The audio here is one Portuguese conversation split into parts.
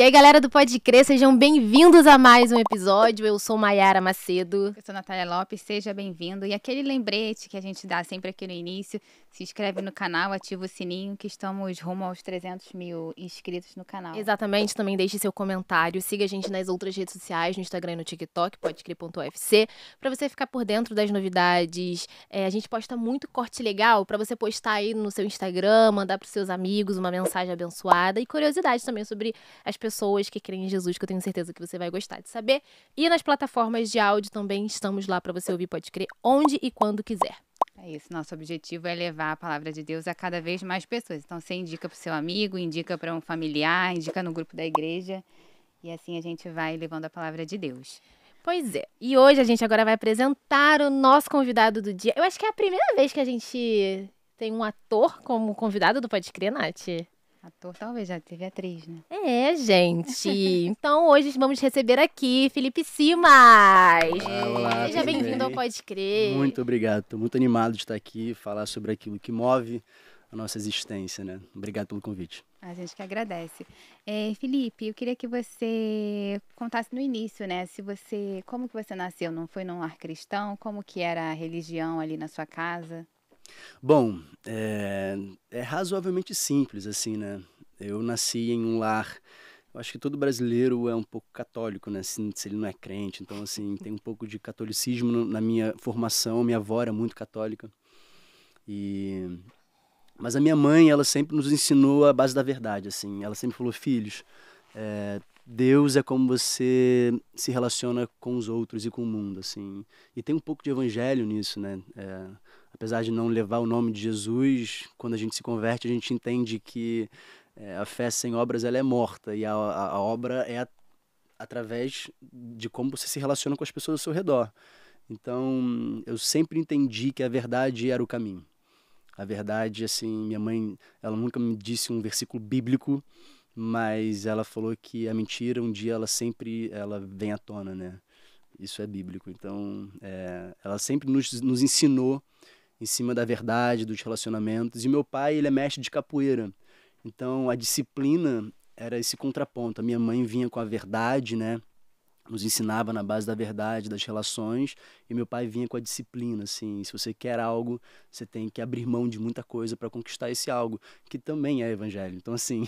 E aí, galera do Pode Crer, sejam bem-vindos a mais um episódio. Eu sou Maiara Macedo. Eu sou Natália Lopes, seja bem-vindo. E aquele lembrete que a gente dá sempre aqui no início, se inscreve no canal, ativa o sininho, que estamos rumo aos 300 mil inscritos no canal. Exatamente, também deixe seu comentário, siga a gente nas outras redes sociais, no Instagram e no TikTok, podecrer.ufc, pra você ficar por dentro das novidades. A gente posta muito corte legal pra você postar aí no seu Instagram, mandar pros seus amigos uma mensagem abençoada e curiosidades também sobre as pessoas que creem em Jesus, que eu tenho certeza que você vai gostar de saber. E nas plataformas de áudio também estamos lá pra você ouvir Pode Crer onde e quando quiser. É isso, nosso objetivo é levar a palavra de Deus a cada vez mais pessoas. Então você indica pro seu amigo, indica para um familiar, indica no grupo da igreja e assim a gente vai levando a palavra de Deus. Pois é, e hoje a gente agora vai apresentar o nosso convidado do dia. Eu acho que é a primeira vez que a gente tem um ator como convidado do Pode Crer, Nath. Ator talvez, já teve atriz, né? É, gente. Então hoje vamos receber aqui Felipe Simas. Olá, Seja tudo bem-vindo bem? ao Pode Crer. Muito obrigado. Estou muito animado de estar aqui e falar sobre aquilo que move a nossa existência, né? Obrigado pelo convite. A gente que agradece. Felipe, eu queria que você contasse no início, né? Como que você nasceu? Não foi num lar cristão? Como que era a religião ali na sua casa? Bom, é razoavelmente simples, assim, né? Eu nasci em um lar. Eu acho que todo brasileiro é um pouco católico, né? Se ele não é crente. Então, assim, tem um pouco de catolicismo na minha formação. Minha avó era muito católica. Mas a minha mãe, ela sempre nos ensinou a base da verdade, assim. Ela sempre falou, filhos, Deus é como você se relaciona com os outros e com o mundo, assim. E tem um pouco de evangelho nisso, né? Apesar de não levar o nome de Jesus, quando a gente se converte, a gente entende que a fé sem obras, ela é morta. E a obra é através de como você se relaciona com as pessoas ao seu redor. Então, eu sempre entendi que a verdade era o caminho. A verdade, assim, minha mãe, ela nunca me disse um versículo bíblico, mas ela falou que a mentira, um dia ela vem à tona, né? Isso é bíblico. Então, ela sempre nos ensinou em cima da verdade, dos relacionamentos. E meu pai, ele é mestre de capoeira. Então, a disciplina era esse contraponto. A minha mãe vinha com a verdade, né? Nos ensinava na base da verdade, das relações, e meu pai vinha com a disciplina, assim, se você quer algo, você tem que abrir mão de muita coisa para conquistar esse algo, que também é evangelho. Então, assim,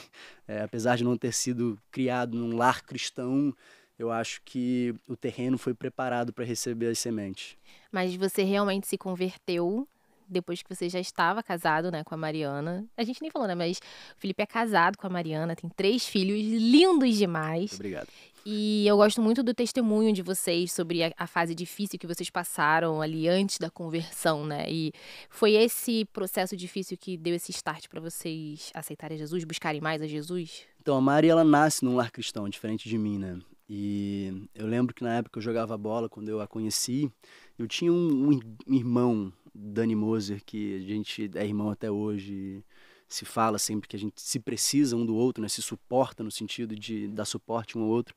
apesar de não ter sido criado num lar cristão, eu acho que o terreno foi preparado para receber as sementes. Mas você realmente se converteu depois que você já estava casado, né, com a Mariana. A gente nem falou, né, mas o Felipe é casado com a Mariana, tem 3 filhos lindos demais. Muito obrigado. E eu gosto muito do testemunho de vocês sobre a fase difícil que vocês passaram ali antes da conversão, né? E foi esse processo difícil que deu esse start para vocês aceitarem Jesus, buscarem mais a Jesus? Então, a Mari, ela nasce num lar cristão, diferente de mim, né? E eu lembro que na época que eu jogava bola, quando eu a conheci, eu tinha um irmão, Dani Moser, que a gente é irmão até hoje, se fala sempre que a gente se precisa um do outro, né? Se suporta no sentido de dar suporte um ao outro.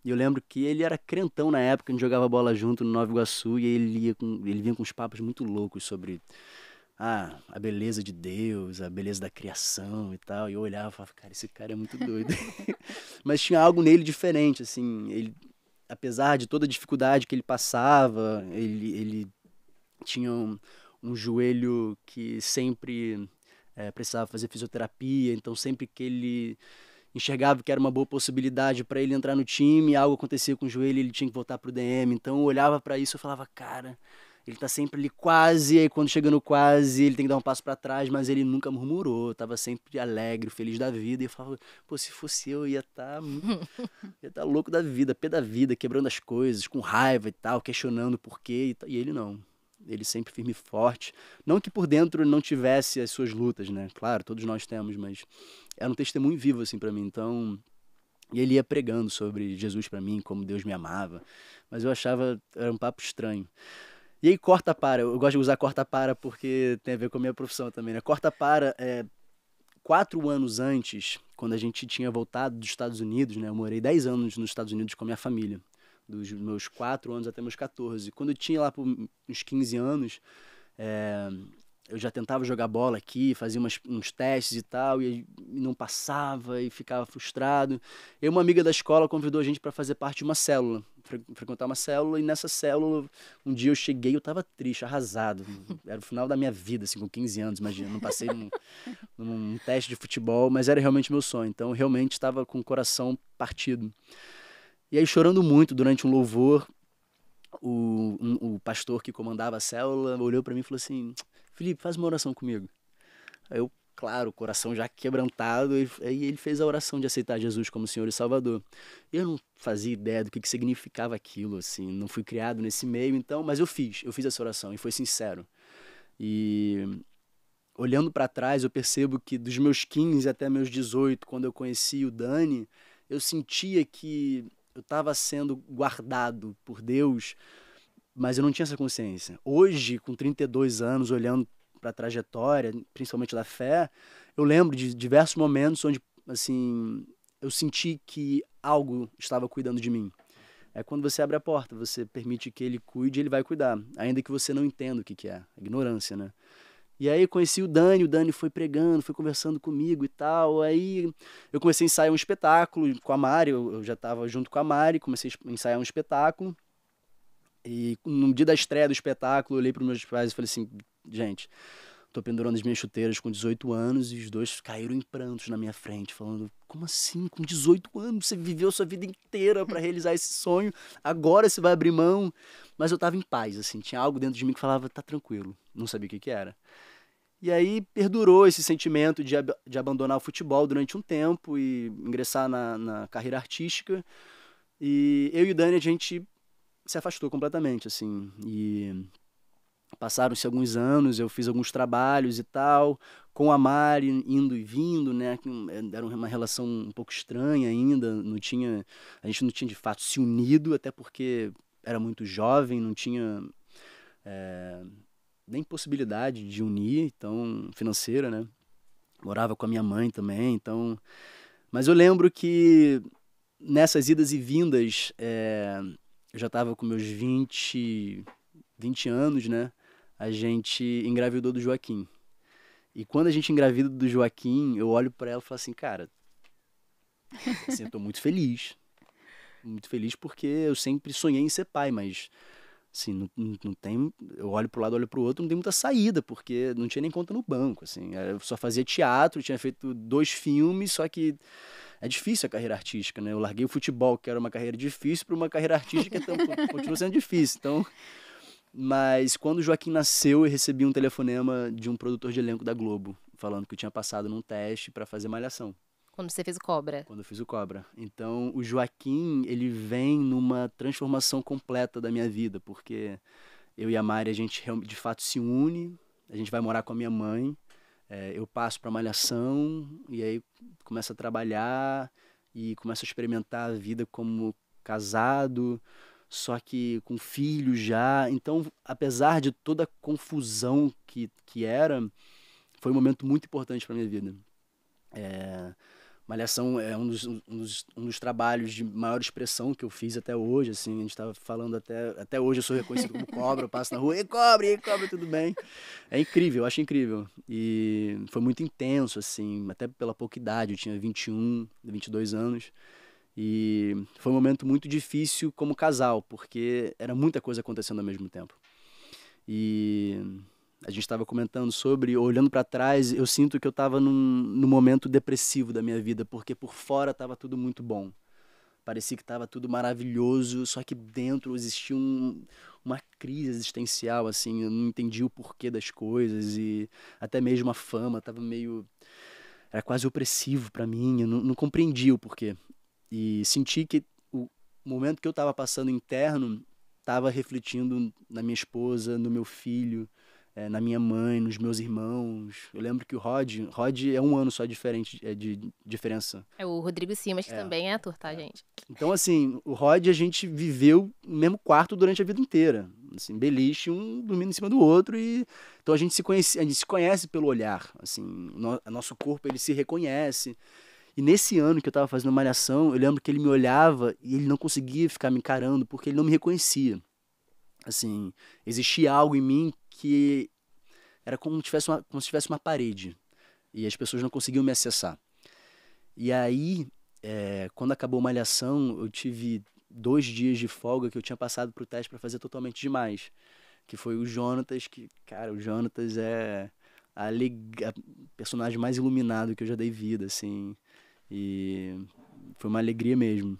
E eu lembro que ele era crentão na época, a gente jogava bola junto no Nova Iguaçu, e ele vinha com uns papos muito loucos sobre a beleza de Deus, a beleza da criação e tal. E eu olhava e falava, cara, esse cara é muito doido. Mas tinha algo nele diferente, assim. Ele, apesar de toda a dificuldade que ele passava, ele tinha um joelho que sempre precisava fazer fisioterapia. Então, sempre que ele enxergava que era uma boa possibilidade para ele entrar no time, algo acontecia com o joelho, ele tinha que voltar pro DM. Então, eu olhava para isso e falava, cara, ele tá sempre ali quase, e aí quando chega no quase, ele tem que dar um passo para trás, mas ele nunca murmurou, tava sempre alegre, feliz da vida, e eu falava, pô, se fosse eu, ia tá louco da vida, pé da vida, quebrando as coisas, com raiva e tal, questionando o porquê, e ele não. Ele sempre firme e forte. Não que por dentro ele não tivesse as suas lutas, né? Claro, todos nós temos, mas era um testemunho vivo, assim, pra mim. Então, e ele ia pregando sobre Jesus pra mim, como Deus me amava. Mas eu achava, era um papo estranho. E aí, corta-para. Eu gosto de usar corta-para porque tem a ver com a minha profissão também, né? Corta-para, 4 anos antes, quando a gente tinha voltado dos Estados Unidos, né? Eu morei 10 anos nos Estados Unidos com a minha família. Dos meus 4 anos até meus 14. Quando eu tinha lá por uns 15 anos, eu já tentava jogar bola aqui, fazia uns testes e tal, e não passava e ficava frustrado. E uma amiga da escola convidou a gente para fazer parte de uma célula, frequentar uma célula, e nessa célula, um dia eu cheguei, eu tava triste, arrasado. Era o final da minha vida, assim, com 15 anos, imagina. Não passei num teste de futebol, mas era realmente meu sonho. Então, eu realmente estava com o coração partido. E aí, chorando muito durante um louvor, o pastor que comandava a célula olhou para mim e falou assim: Felipe, faz uma oração comigo. Aí eu, claro, o coração já quebrantado, aí ele fez a oração de aceitar Jesus como Senhor e Salvador. Eu não fazia ideia do que significava aquilo, assim, não fui criado nesse meio, então, mas eu fiz essa oração e foi sincero. E olhando para trás, eu percebo que dos meus 15 até meus 18, quando eu conheci o Dani, eu sentia que eu estava sendo guardado por Deus, mas eu não tinha essa consciência. Hoje, com 32 anos, olhando para a trajetória, principalmente da fé, eu lembro de diversos momentos onde, assim, eu senti que algo estava cuidando de mim. É quando você abre a porta, você permite que ele cuide, ele vai cuidar, ainda que você não entenda o que é, ignorância, né? E aí eu conheci o Dani foi pregando, foi conversando comigo e tal, aí eu comecei a ensaiar um espetáculo com a Mari, eu já estava junto com a Mari, comecei a ensaiar um espetáculo, e no dia da estreia do espetáculo, eu olhei para os meus pais e falei assim: gente, tô pendurando as minhas chuteiras com 18 anos, e os dois caíram em prantos na minha frente, falando: como assim, com 18 anos, você viveu a sua vida inteira para realizar esse sonho, agora você vai abrir mão? Mas eu tava em paz, assim, tinha algo dentro de mim que falava: tá tranquilo, não sabia o que era. E aí perdurou esse sentimento de abandonar o futebol durante um tempo e ingressar na carreira artística. E eu e o Dani, a gente se afastou completamente, assim. E passaram-se alguns anos, eu fiz alguns trabalhos e tal, com a Mari indo e vindo, né? Era uma relação um pouco estranha ainda, a gente não tinha de fato se unido, até porque era muito jovem, não tinha nem possibilidade de unir, então, financeira, né? Morava com a minha mãe também, então... Mas eu lembro que nessas idas e vindas, eu já estava com meus 20 anos, né? A gente engravidou do Joaquim. E quando a gente engravida do Joaquim, eu olho para ela e falo assim: cara, assim, eu tô muito feliz. Muito feliz porque eu sempre sonhei em ser pai, mas assim, não tem... Eu olho pro lado, olho pro outro, não tem muita saída, porque não tinha nem conta no banco, assim. Eu só fazia teatro, tinha feito 2 filmes, só que é difícil a carreira artística, né? Eu larguei o futebol, que era uma carreira difícil, para uma carreira artística que continua sendo difícil, então... Mas quando o Joaquim nasceu, eu recebi um telefonema de um produtor de elenco da Globo, falando que eu tinha passado num teste para fazer Malhação. Quando você fez o Cobra. Quando eu fiz o Cobra. Então, o Joaquim, ele vem numa transformação completa da minha vida, porque eu e a Mari, a gente de fato se une, a gente vai morar com a minha mãe, eu passo para Malhação, e aí começo a trabalhar e começo a experimentar a vida como casado, só que com filho já. Então, apesar de toda a confusão que era, foi um momento muito importante para minha vida. Malhação é um dos trabalhos de maior expressão que eu fiz até hoje, assim. A gente estava falando até hoje, eu sou reconhecido como Cobra, eu passo na rua: ei, Cobra, tudo bem? É incrível, eu acho incrível. E foi muito intenso, assim, até pela pouca idade, eu tinha 21, 22 anos. E foi um momento muito difícil como casal, porque era muita coisa acontecendo ao mesmo tempo. E a gente estava comentando sobre, olhando para trás, eu sinto que eu estava num momento depressivo da minha vida, porque por fora estava tudo muito bom. Parecia que estava tudo maravilhoso, só que dentro existia uma crise existencial, assim, eu não entendia o porquê das coisas, e até mesmo a fama estava meio... Era quase opressivo para mim, eu não compreendia o porquê. E senti que o momento que eu estava passando interno estava refletindo na minha esposa, no meu filho, na minha mãe, nos meus irmãos. Eu lembro que o Rod é 1 ano só de diferença. É o Rodrigo Simas, que também é ator, tá, gente? Então, assim, o Rod, a gente viveu no mesmo quarto durante a vida inteira. Assim, beliche, um dormindo em cima do outro. Então a gente se conhece pelo olhar. Assim, o nosso corpo, ele se reconhece. E nesse ano que eu estava fazendo Malhação, eu lembro que ele me olhava e ele não conseguia ficar me encarando porque ele não me reconhecia. Assim, existia algo em mim que era como se tivesse uma parede. E as pessoas não conseguiam me acessar. E aí, quando acabou a Malhação, eu tive 2 dias de folga que eu tinha passado pro teste para fazer Totalmente Demais. Que foi o Jonatas, que, cara, o Jonatas é a personagem mais iluminado que eu já dei vida, assim. E foi uma alegria mesmo.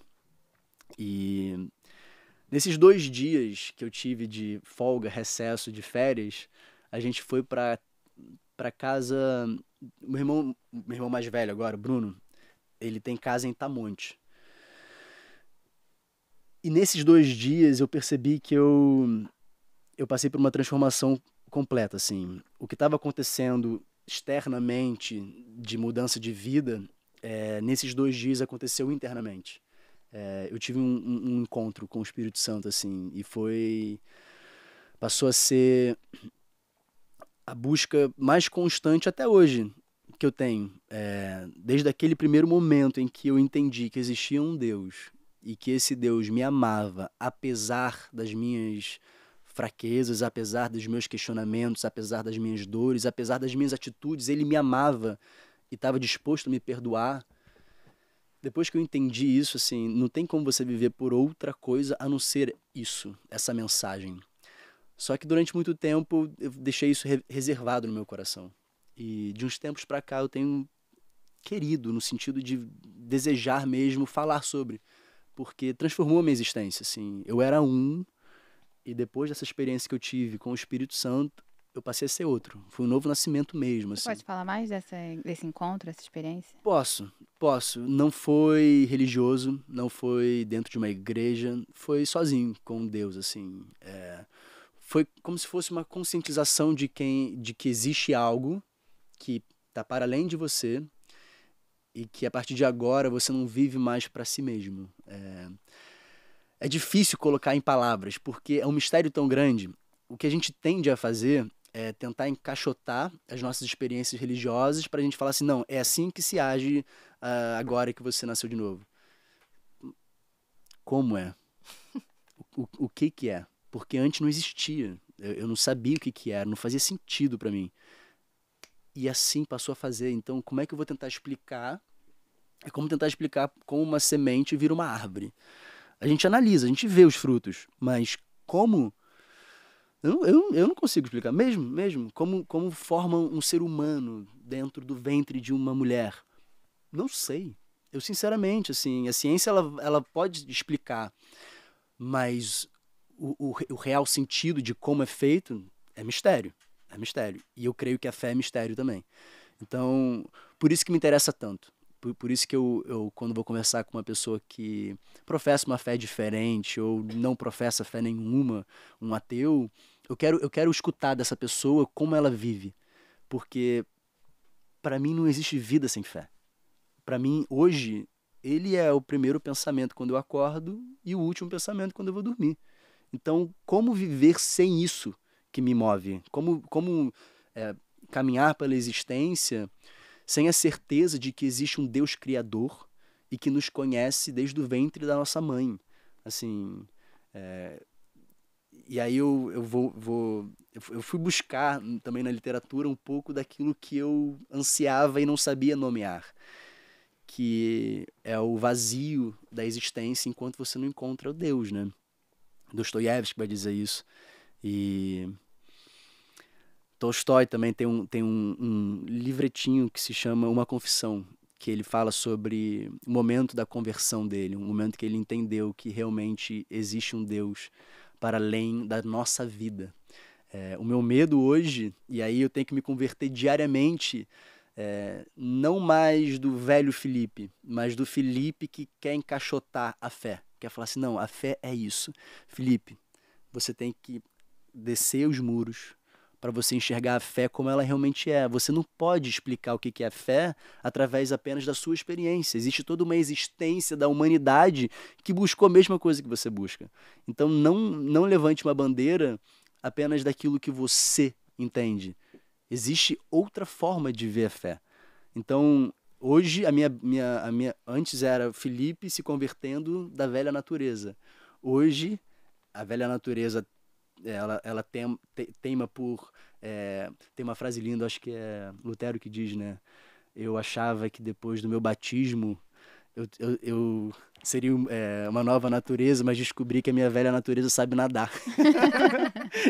E nesses 2 dias que eu tive de folga, recesso, de férias, a gente foi pra casa. Meu irmão mais velho agora, o Bruno, ele tem casa em Tamonte. E nesses 2 dias eu percebi que eu passei por uma transformação completa, assim. O que estava acontecendo externamente de mudança de vida, nesses 2 dias aconteceu internamente. Eu tive um encontro com o Espírito Santo, assim, e passou a ser a busca mais constante até hoje que eu tenho. Desde aquele primeiro momento em que eu entendi que existia um Deus e que esse Deus me amava, apesar das minhas fraquezas, apesar dos meus questionamentos, apesar das minhas dores, apesar das minhas atitudes, ele me amava e estava disposto a me perdoar. Depois que eu entendi isso, assim, não tem como você viver por outra coisa a não ser isso, essa mensagem. Só que durante muito tempo eu deixei isso reservado no meu coração. E de uns tempos pra cá eu tenho querido, no sentido de desejar mesmo falar sobre, porque transformou a minha existência, assim. Eu era e depois dessa experiência que eu tive com o Espírito Santo, eu passei a ser outro. Foi um novo nascimento mesmo, Você assim. pode falar mais desse encontro, dessa experiência? Posso. Não foi religioso, não foi dentro de uma igreja, foi sozinho com Deus, assim. Foi como se fosse uma conscientização de que existe algo que está para além de você e que a partir de agora você não vive mais para si mesmo. É difícil colocar em palavras, porque é um mistério tão grande. O que a gente tende a fazer é tentar encaixotar as nossas experiências religiosas para a gente falar assim, não, é assim que se age agora que você nasceu de novo. Como é? O que é? Porque antes não existia. Eu não sabia o que era, não fazia sentido para mim. E assim passou a fazer. Então, como é que eu vou tentar explicar? É como tentar explicar como uma semente vira uma árvore. A gente analisa, a gente vê os frutos, mas como? Eu não consigo explicar. Mesmo, como forma um ser humano dentro do ventre de uma mulher? Não sei. Eu, sinceramente, assim, a ciência ela pode explicar, mas o real sentido de como é feito é mistério. É mistério. E eu creio que a fé é mistério também. Então, por isso que me interessa tanto. Por isso que eu, quando vou conversar com uma pessoa que professa uma fé diferente ou não professa fé nenhuma, um ateu, eu quero escutar dessa pessoa como ela vive. Porque, para mim, não existe vida sem fé. Para mim, hoje, ele é o primeiro pensamento quando eu acordo e o último pensamento quando eu vou dormir. Então, como viver sem isso que me move? Como caminhar pela existência sem a certeza de que existe um Deus criador e que nos conhece desde o ventre da nossa mãe? Assim, e aí eu fui buscar também na literatura um pouco daquilo que eu ansiava e não sabia nomear, que é o vazio da existência enquanto você não encontra o Deus, né? Dostoiévski vai dizer isso. E Tolstói também tem um livretinho que se chama Uma Confissão, que ele fala sobre o momento da conversão dele, um momento que ele entendeu que realmente existe um Deus para além da nossa vida. O meu medo hoje, e aí eu tenho que me converter diariamente, não mais do velho Felipe, mas do Felipe que quer encaixotar a fé. Quer falar assim, não, a fé é isso. Felipe, você tem que descer os muros para você enxergar a fé como ela realmente é. Você não pode explicar o que é fé através apenas da sua experiência. Existe toda uma existência da humanidade que buscou a mesma coisa que você busca. Então não levante uma bandeira apenas daquilo que você entende. Existe outra forma de ver a fé. Então, hoje, antes era Felipe se convertendo da velha natureza. Hoje, a velha natureza ela teima por... tem uma frase linda, acho que é Lutero que diz, né? Eu achava que depois do meu batismo eu seria uma nova natureza, mas descobri que a minha velha natureza sabe nadar.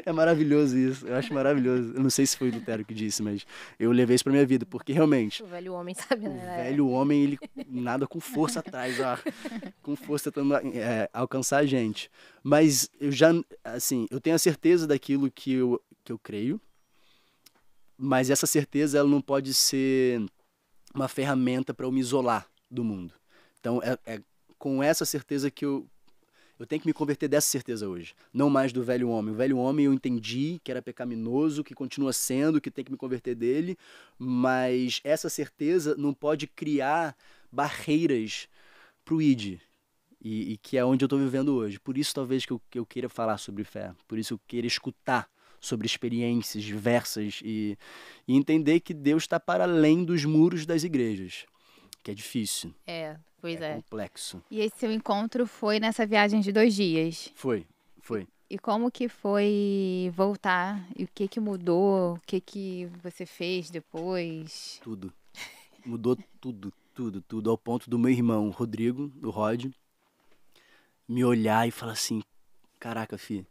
É maravilhoso isso, eu acho maravilhoso. Eu não sei se foi o Lutero que disse, mas eu levei isso pra minha vida, porque realmente O velho homem sabe, o né? velho homem, ele nada com força atrás, ó, com força tentando alcançar a gente. Mas eu já, assim, eu tenho a certeza daquilo que eu creio, mas essa certeza ela não pode ser uma ferramenta para eu me isolar do mundo. Então, é com essa certeza que eu tenho que me converter dessa certeza hoje. Não mais do velho homem. O velho homem eu entendi que era pecaminoso, que continua sendo, que tem que me converter dele, mas essa certeza não pode criar barreiras pro id. E que é onde eu estou vivendo hoje. Por isso, talvez, que eu queira falar sobre fé. Por isso, eu queira escutar sobre experiências diversas e entender que Deus está para além dos muros das igrejas. Que é difícil, Pois é. complexo. E esse seu encontro foi nessa viagem de 2 dias. Foi. E como que foi voltar? E o que mudou? O que você fez depois? Tudo. Mudou tudo. Ao ponto do meu irmão, Rodrigo, do Rod, me olhar e falar assim, caraca, fi,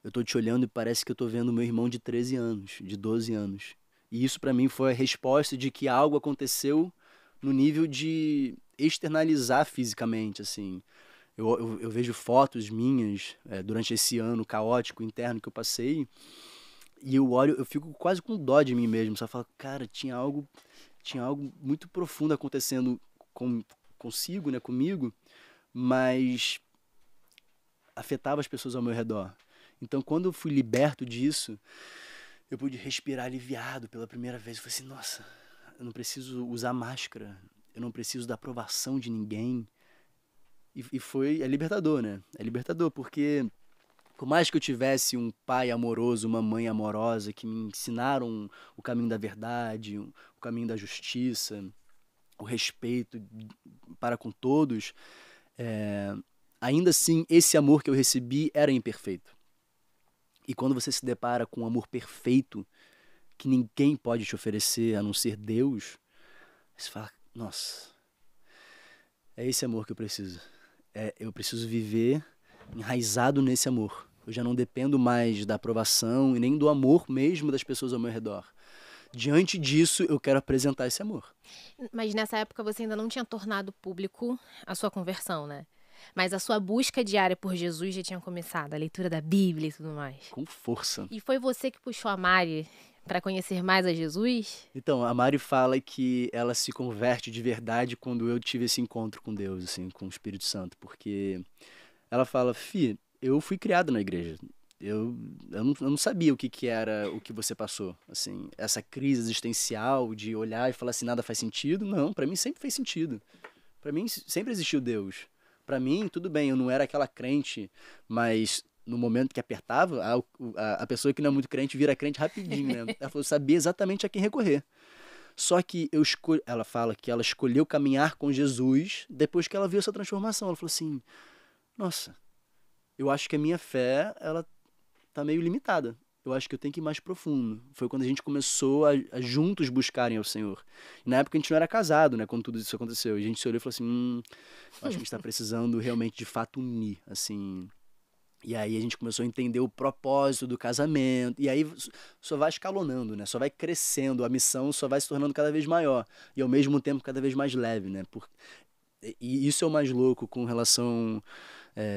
eu tô te olhando e parece que eu tô vendo meu irmão de 13 anos, de 12 anos. E isso pra mim foi a resposta de que algo aconteceu no nível de externalizar fisicamente, assim. Eu vejo fotos minhas durante esse ano caótico interno que eu passei e eu olho, eu fico quase com dó de mim mesmo. Só falo, cara, tinha algo muito profundo acontecendo consigo, né, comigo, mas afetava as pessoas ao meu redor. Então, quando eu fui liberto disso, eu pude respirar aliviado pela primeira vez. Eu falei assim, nossa, eu não preciso usar máscara, eu não preciso da aprovação de ninguém. É libertador, né? É libertador, porque por mais que eu tivesse um pai amoroso, uma mãe amorosa, que me ensinaram o caminho da verdade, o caminho da justiça, o respeito para com todos, ainda assim, esse amor que eu recebi era imperfeito. E quando você se depara com um amor perfeito, que ninguém pode te oferecer a não ser Deus, você fala, nossa, é esse amor que eu preciso. Eu preciso viver enraizado nesse amor. Eu já não dependo mais da aprovação e nem do amor mesmo das pessoas ao meu redor. Diante disso, eu quero apresentar esse amor. Mas nessa época você ainda não tinha tornado público a sua conversão, né? Mas a sua busca diária por Jesus já tinha começado, a leitura da Bíblia e tudo mais. Com força. E foi você que puxou a Mari para conhecer mais a Jesus? Então, a Mari fala que ela se converte de verdade quando eu tive esse encontro com Deus, assim, com o Espírito Santo, porque ela fala, eu fui criado na igreja, eu não sabia o que era o que você passou, assim, essa crise existencial de olhar e falar assim, nada faz sentido. Não, para mim sempre fez sentido, para mim sempre existiu Deus. Para mim, tudo bem, eu não era aquela crente, mas no momento que apertava, a pessoa que não é muito crente vira crente rapidinho, né? Ela falou, eu sabia exatamente a quem recorrer. Só que ela fala que ela escolheu caminhar com Jesus depois que ela viu essa transformação. Ela falou assim, nossa, eu acho que a minha fé, ela tá meio limitada. Eu acho que eu tenho que ir mais profundo. Foi quando a gente começou a juntos buscarem ao Senhor. E na época a gente não era casado, né, quando tudo isso aconteceu. E a gente se olhou e falou assim, eu acho que a gente tá precisando realmente, de fato, unir, assim. E aí a gente começou a entender o propósito do casamento. E aí só vai escalonando, né? Só vai crescendo. A missão só vai se tornando cada vez maior. E ao mesmo tempo cada vez mais leve, né? E isso é o mais louco com relação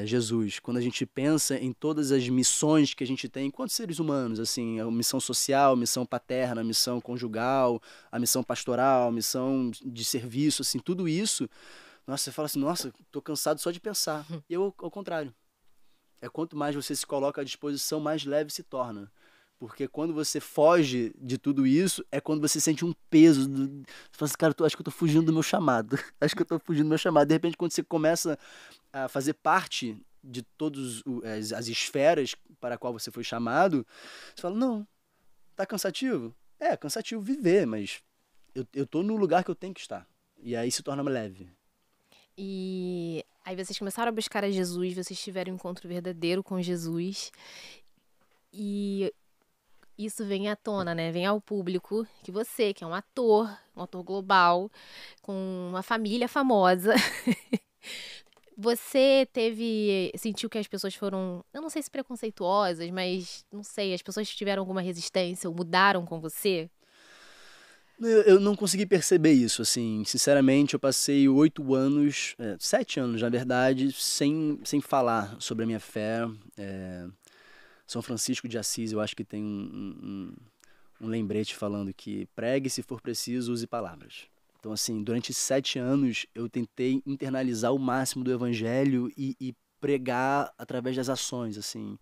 Jesus. Quando a gente pensa em todas as missões que a gente tem enquanto seres humanos, assim, a missão social, a missão paterna, a missão conjugal, a missão pastoral, a missão de serviço, assim, tudo isso, nossa, você fala assim, nossa, tô cansado só de pensar. E eu, ao contrário. Quanto mais você se coloca à disposição, mais leve se torna. Porque quando você foge de tudo isso, é quando você sente um peso. Você fala assim, cara, acho que eu tô fugindo do meu chamado. Acho que eu tô fugindo do meu chamado. De repente, quando você começa a fazer parte de todas as esferas para a qual você foi chamado, você fala, não, tá cansativo? É cansativo viver, mas eu tô no lugar que eu tenho que estar. E aí se torna leve. E aí vocês começaram a buscar a Jesus, vocês tiveram um encontro verdadeiro com Jesus. E isso vem à tona, né? Vem ao público que você, que é um ator global, com uma família famosa, você sentiu que as pessoas foram, eu não sei se preconceituosas, mas não sei, as pessoas tiveram alguma resistência ou mudaram com você? Eu não consegui perceber isso, assim. Sinceramente, eu passei 8 anos, 7 anos, na verdade, sem falar sobre a minha fé. São Francisco de Assis, eu acho que tem um lembrete falando que pregue, se for preciso, use palavras. Então, assim, durante 7 anos, eu tentei internalizar o máximo do evangelho e pregar através das ações, assim.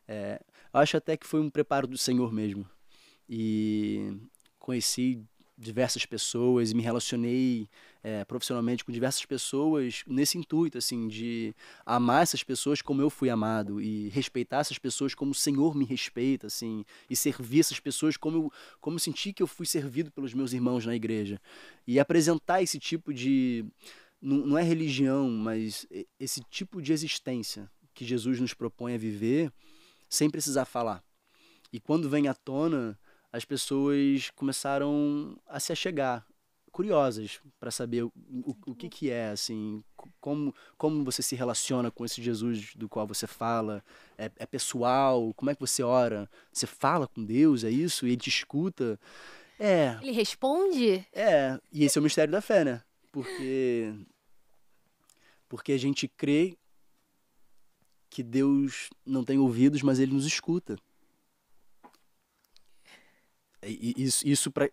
Eu acho até que foi um preparo do Senhor mesmo. E conheci diversas pessoas e me relacionei profissionalmente com diversas pessoas nesse intuito, assim, de amar essas pessoas como eu fui amado e respeitar essas pessoas como o Senhor me respeita, assim, e servir essas pessoas como eu senti que eu fui servido pelos meus irmãos na igreja. E apresentar esse tipo de, não é religião, mas esse tipo de existência que Jesus nos propõe a viver sem precisar falar. E quando vem à tona, as pessoas começaram a se achegar, curiosas, para saber o que é, assim, como você se relaciona com esse Jesus do qual você fala, é pessoal, como é que você ora? Você fala com Deus, é isso? E ele te escuta? É, Ele responde? e esse é o mistério da fé, né? Porque a gente crê que Deus não tem ouvidos, mas ele nos escuta.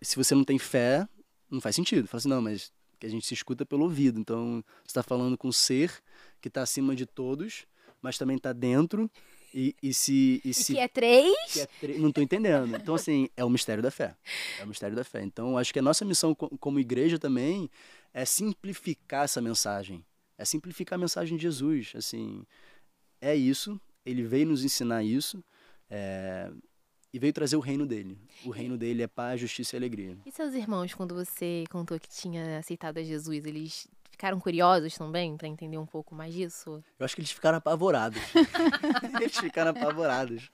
Se você não tem fé, não faz sentido. Fala assim, não, mas que a gente se escuta pelo ouvido. Então, você está falando com um ser que está acima de todos, mas também está dentro. E que é três? Não estou entendendo. Então, assim, é o mistério da fé. É o mistério da fé. Então, acho que a nossa missão como igreja também é simplificar essa mensagem. É simplificar a mensagem de Jesus. Assim, é isso. Ele veio nos ensinar isso. E veio trazer o reino dele. O reino dele é paz, justiça e alegria. E seus irmãos, quando você contou que tinha aceitado a Jesus, eles ficaram curiosos também pra entender um pouco mais disso? Eu acho que eles ficaram apavorados. Eles ficaram apavorados.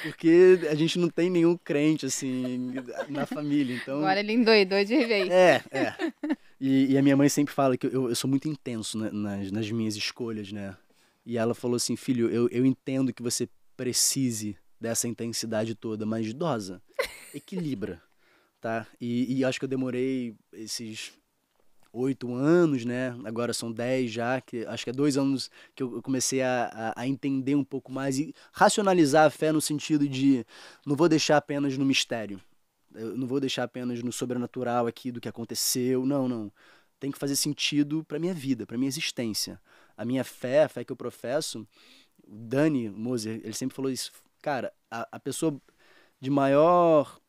Porque a gente não tem nenhum crente, assim, na família, então... Agora ele endoidou de vez. É. E a minha mãe sempre fala que eu sou muito intenso nas minhas escolhas, né? E ela falou assim, filho, eu entendo que você precise dessa intensidade toda, mas dosa, equilibra, tá? E acho que eu demorei esses 8 anos, né? Agora são 10 já, que acho que é 2 anos que eu comecei a entender um pouco mais e racionalizar a fé no sentido de não vou deixar apenas no mistério, eu não vou deixar apenas no sobrenatural aqui do que aconteceu, não. Tem que fazer sentido para minha vida, para minha existência. A minha fé, a fé que eu professo, o Dani Moser, ele sempre falou isso, cara, a pessoa de maior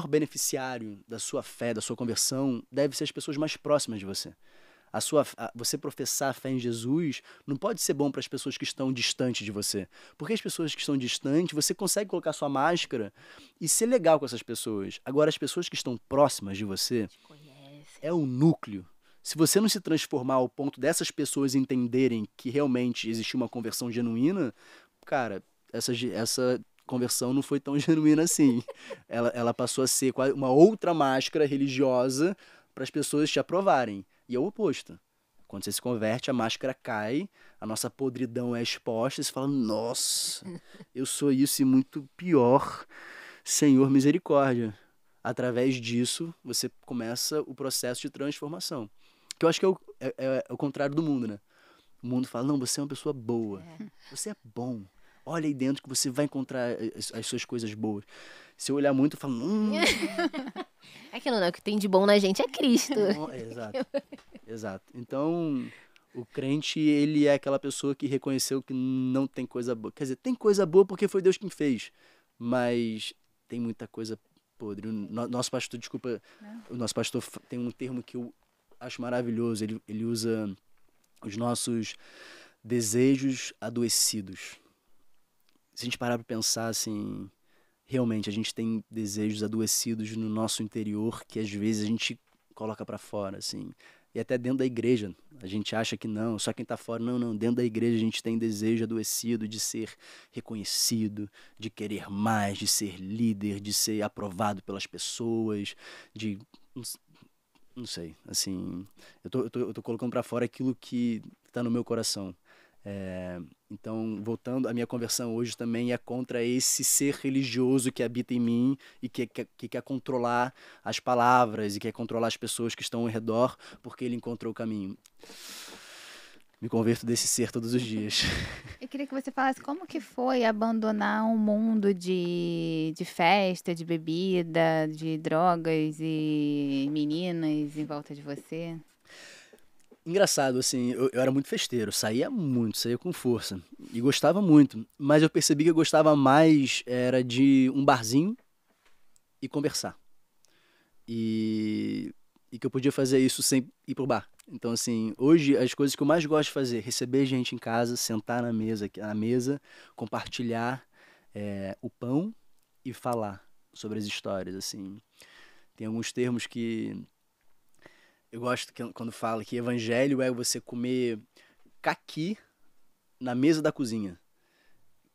beneficiário da sua fé, da sua conversão, deve ser as pessoas mais próximas de você. Você professar a fé em Jesus não pode ser bom para as pessoas que estão distantes de você. Porque as pessoas que estão distantes, você consegue colocar sua máscara e ser legal com essas pessoas. Agora, as pessoas que estão próximas de você, é o núcleo. Se você não se transformar ao ponto dessas pessoas entenderem que realmente existiu uma conversão genuína, cara, essa conversão não foi tão genuína assim. Ela passou a ser quase uma outra máscara religiosa para as pessoas te aprovarem. E é o oposto. Quando você se converte, a máscara cai, a nossa podridão é exposta, e você fala, nossa, eu sou isso e muito pior. Senhor, misericórdia. Através disso, você começa o processo de transformação. Que eu acho que é o contrário do mundo, né? O mundo fala, não, você é uma pessoa boa. Você é bom. Olha aí dentro que você vai encontrar as suas coisas boas. Se eu olhar muito, eu falo, É aquilo, né? O que tem de bom na gente é Cristo. Exato. Então, o crente, ele é aquela pessoa que reconheceu que não tem coisa boa. Quer dizer, tem coisa boa porque foi Deus quem fez. Mas tem muita coisa podre. Nosso pastor, desculpa, o nosso pastor tem um termo que eu acho maravilhoso. Ele usa os nossos desejos adoecidos. Se a gente parar para pensar assim, realmente a gente tem desejos adoecidos no nosso interior que às vezes a gente coloca para fora, assim. E até dentro da igreja, a gente acha que não, só quem está fora. Não, não. Dentro da igreja a gente tem desejo adoecido de ser reconhecido, de querer mais, de ser líder, de ser aprovado pelas pessoas, de... Não sei, assim... Eu tô colocando para fora aquilo que está no meu coração. Então, voltando, a minha conversão hoje também é contra esse ser religioso que habita em mim e que quer controlar as palavras e quer controlar as pessoas que estão ao redor porque ele encontrou o caminho. Me converto desse ser todos os dias. Eu queria que você falasse como que foi abandonar um mundo de festa, de bebida, de drogas e meninas em volta de você. Engraçado, assim, eu era muito festeiro, saía muito, saía com força e gostava muito, mas eu percebi que eu gostava mais era de um barzinho e conversar. E que eu podia fazer isso sem ir pro bar. Então, assim, hoje as coisas que eu mais gosto de fazer, receber gente em casa, sentar na mesa, compartilhar o pão e falar sobre as histórias, assim. Tem alguns termos que eu gosto quando fala que evangelho é você comer caqui na mesa da cozinha.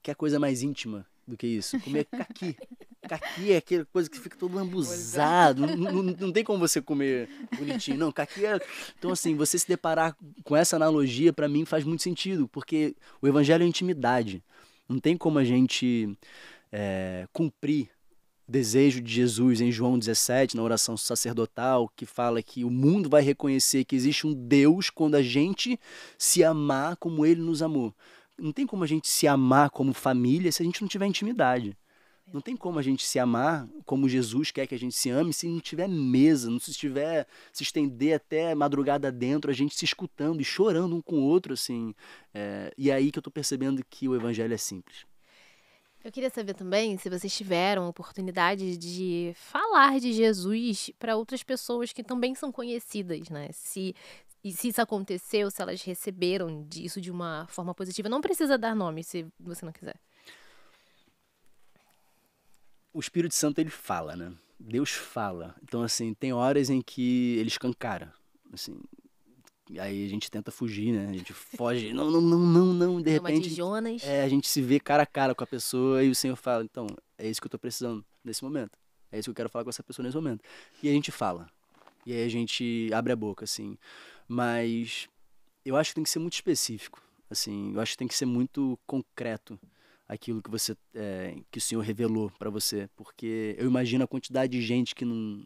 Que é coisa mais íntima do que isso? Comer caqui. Caqui é aquela coisa que fica todo lambuzado. Não tem como você comer bonitinho. Não, caqui é... Então, assim, você se deparar com essa analogia, pra mim, faz muito sentido. Porque o evangelho é intimidade. Não tem como a gente cumprir o desejo de Jesus em João 17, na oração sacerdotal, que fala que o mundo vai reconhecer que existe um Deus quando a gente se amar como Ele nos amou. Não tem como a gente se amar como família se a gente não tiver intimidade. Não tem como a gente se amar como Jesus quer que a gente se ame se não tiver mesa, não se estiver se estender até madrugada dentro, a gente se escutando e chorando um com o outro, assim. E é aí que eu tô percebendo que o evangelho é simples. Eu queria saber também se vocês tiveram a oportunidade de falar de Jesus para outras pessoas que também são conhecidas, né? Se isso aconteceu, se elas receberam isso de uma forma positiva. Não precisa dar nome se você não quiser. O Espírito Santo, ele fala, né? Deus fala. Então, assim, tem horas em que ele escancara, assim. Aí a gente tenta fugir, né? A gente foge, não, não, não, não, não. De Chama de repente, Jonas. a gente se vê cara a cara com a pessoa e o Senhor fala, então, é isso que eu tô precisando nesse momento. É isso que eu quero falar com essa pessoa nesse momento. E a gente fala. E aí a gente abre a boca, assim. Mas eu acho que tem que ser muito específico, assim. Eu acho que tem que ser muito concreto aquilo que que o Senhor revelou para você. Porque eu imagino a quantidade de gente que não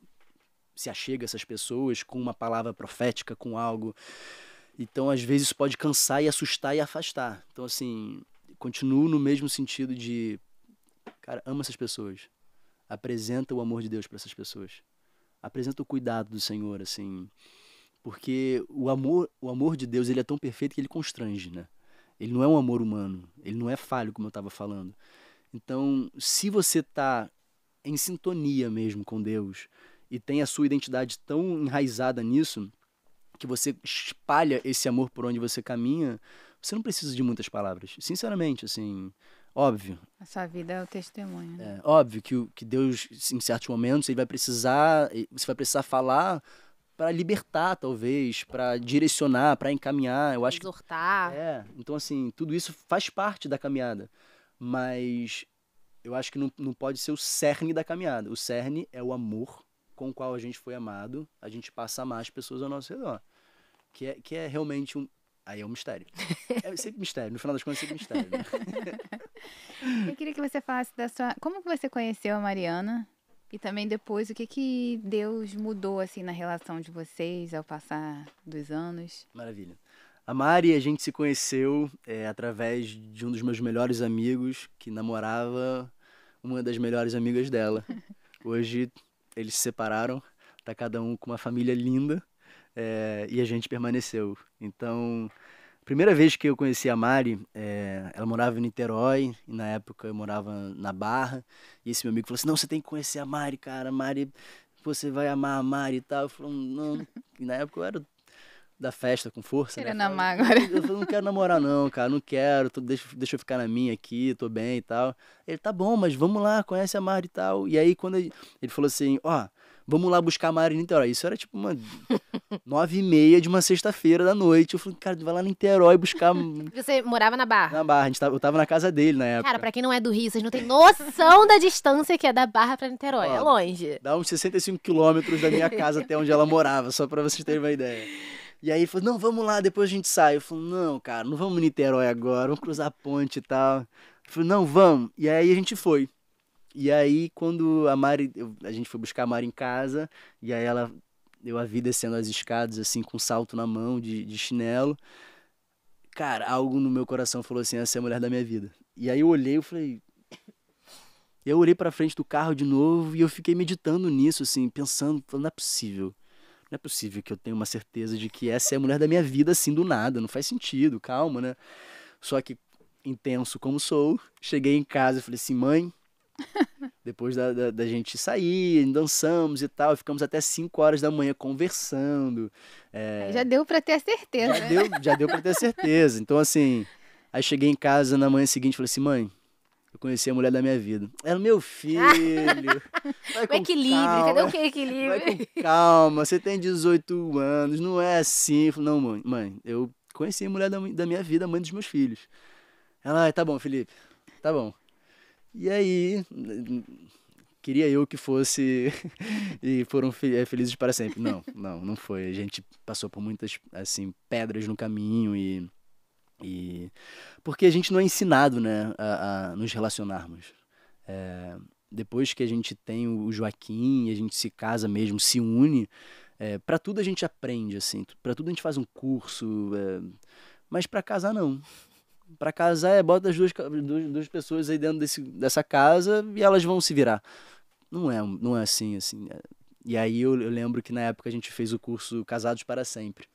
se achega a essas pessoas com uma palavra profética, com algo. Então, às vezes, isso pode cansar e assustar e afastar. Então, assim, continuo no mesmo sentido de, cara, ama essas pessoas. Apresenta o amor de Deus para essas pessoas. Apresenta o cuidado do Senhor, assim. Porque o amor de Deus, ele é tão perfeito que ele constrange, né? Ele não é um amor humano. Ele não é falho, como eu estava falando. Então, se você está em sintonia mesmo com Deus e tem a sua identidade tão enraizada nisso, que você espalha esse amor por onde você caminha, você não precisa de muitas palavras. Sinceramente, assim, óbvio. A sua vida é o testemunho. É óbvio que Deus, em certos momentos, você vai precisar falar para libertar, talvez, para direcionar, para encaminhar. Eu acho exortar. Então, assim, tudo isso faz parte da caminhada. Mas eu acho que não pode ser o cerne da caminhada. O cerne é o amor com o qual a gente foi amado, a gente passa a amar as pessoas ao nosso redor. Que é realmente Aí é um mistério. É sempre mistério, no final das contas é sempre mistério. Né? Eu queria que você falasse como que você conheceu a Mariana e também depois o que Deus mudou assim na relação de vocês ao passar dos anos. Maravilha. A Mari, a gente se conheceu através de um dos meus melhores amigos que namorava uma das melhores amigas dela. Hoje eles se separaram, tá cada um com uma família linda, e a gente permaneceu. Então, a primeira vez que eu conheci a Mari, ela morava em Niterói, e na época eu morava na Barra, e esse meu amigo falou assim, não, você tem que conhecer a Mari, cara, Mari, você vai amar a Mari e tal. Eu falei, não, e na época eu era da festa com força, Querendo né? amar agora. Eu falei, não quero namorar não, cara, não quero, deixa eu ficar na minha aqui, tô bem e tal. Ele, tá bom, mas vamos lá, conhece a Mari e tal. E aí, quando ele falou assim, ó, vamos lá buscar a Mari em Niterói. Isso era tipo 9h30 de uma sexta-feira da noite. Eu falei, cara, vai lá em Niterói buscar Você morava na Barra? na Barra. Eu tava na casa dele na época. Cara, pra quem não é do Rio, vocês não têm noção da distância que é da Barra pra Niterói. É Ó, longe. Dá uns 65 quilômetros da minha casa até onde ela morava, só pra vocês terem uma ideia. E aí ele falou, não, vamos lá, depois a gente sai. Eu falei, não, cara, não vamos em Niterói agora, vamos cruzar a ponte e tal. Ele falou, não, vamos. E aí a gente foi. E aí quando a Mari, a gente foi buscar a Mari em casa, e aí eu a vi descendo as escadas, assim, com um salto na mão, de chinelo. Cara, algo no meu coração falou assim, essa é a mulher da minha vida. E aí eu olhei, eu falei... E eu olhei pra frente do carro de novo e eu fiquei meditando nisso, assim, pensando, falando, não é possível. Não é possível que eu tenha uma certeza de que essa é a mulher da minha vida, assim, do nada. Não faz sentido, calma, né? Só que, intenso como sou, cheguei em casa e falei assim, mãe, depois da gente sair, dançamos e tal, ficamos até 5 horas da manhã conversando. Já deu pra ter a certeza, Já né? já deu pra ter certeza. Então, assim, aí cheguei em casa na manhã seguinte e falei assim, mãe, eu conheci a mulher da minha vida. Era meu filho. Vai O com equilíbrio, calma, cadê o vai equilíbrio? com calma, você tem 18 anos, não é assim. Eu falei, não, mãe, eu conheci a mulher da minha vida, a mãe dos meus filhos. Ela, tá bom, Felipe, tá bom. E aí, queria eu que fosse e foram felizes para sempre. Não foi. A gente passou por muitas, assim, pedras no caminho e porque a gente não é ensinado, né, a nos relacionarmos. Depois que a gente tem o Joaquim, a gente se casa mesmo, se une, para tudo a gente aprende, assim, para tudo a gente faz um curso, mas para casar não. Para casar bota as duas pessoas aí dentro dessa casa e elas vão se virar. Não é assim. E aí eu lembro que na época a gente fez o curso Casados para Sempre,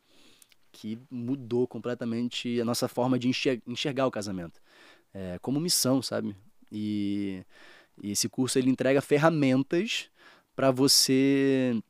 que mudou completamente a nossa forma de enxergar o casamento. Como missão, sabe? E esse curso ele entrega ferramentas para você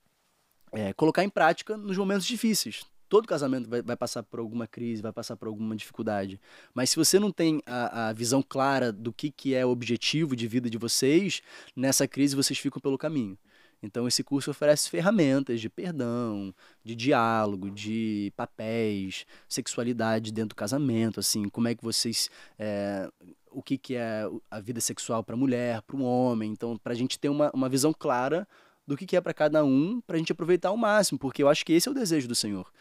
colocar em prática nos momentos difíceis. Todo casamento vai passar por alguma crise, vai passar por alguma dificuldade. Mas se você não tem a visão clara do que é o objetivo de vida de vocês, nessa crise vocês ficam pelo caminho. Então esse curso oferece ferramentas de perdão, de diálogo, de papéis, sexualidade dentro do casamento, assim, como é que vocês... o que é a vida sexual para a mulher, para o homem. Então, para a gente ter uma visão clara do que é para cada um, para a gente aproveitar ao máximo, porque eu acho que esse é o desejo do Senhor.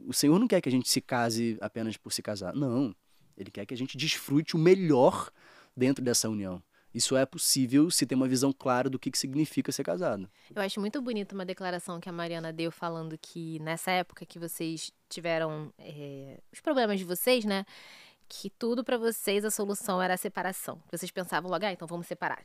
O Senhor não quer que a gente se case apenas por se casar. Não. Ele quer que a gente desfrute o melhor dentro dessa união. Isso é possível se tem uma visão clara do que significa ser casado. Eu acho muito bonita uma declaração que a Mariana deu falando que nessa época que vocês tiveram os problemas de vocês, né? Que tudo pra vocês a solução era a separação. Vocês pensavam logo, então vamos separar,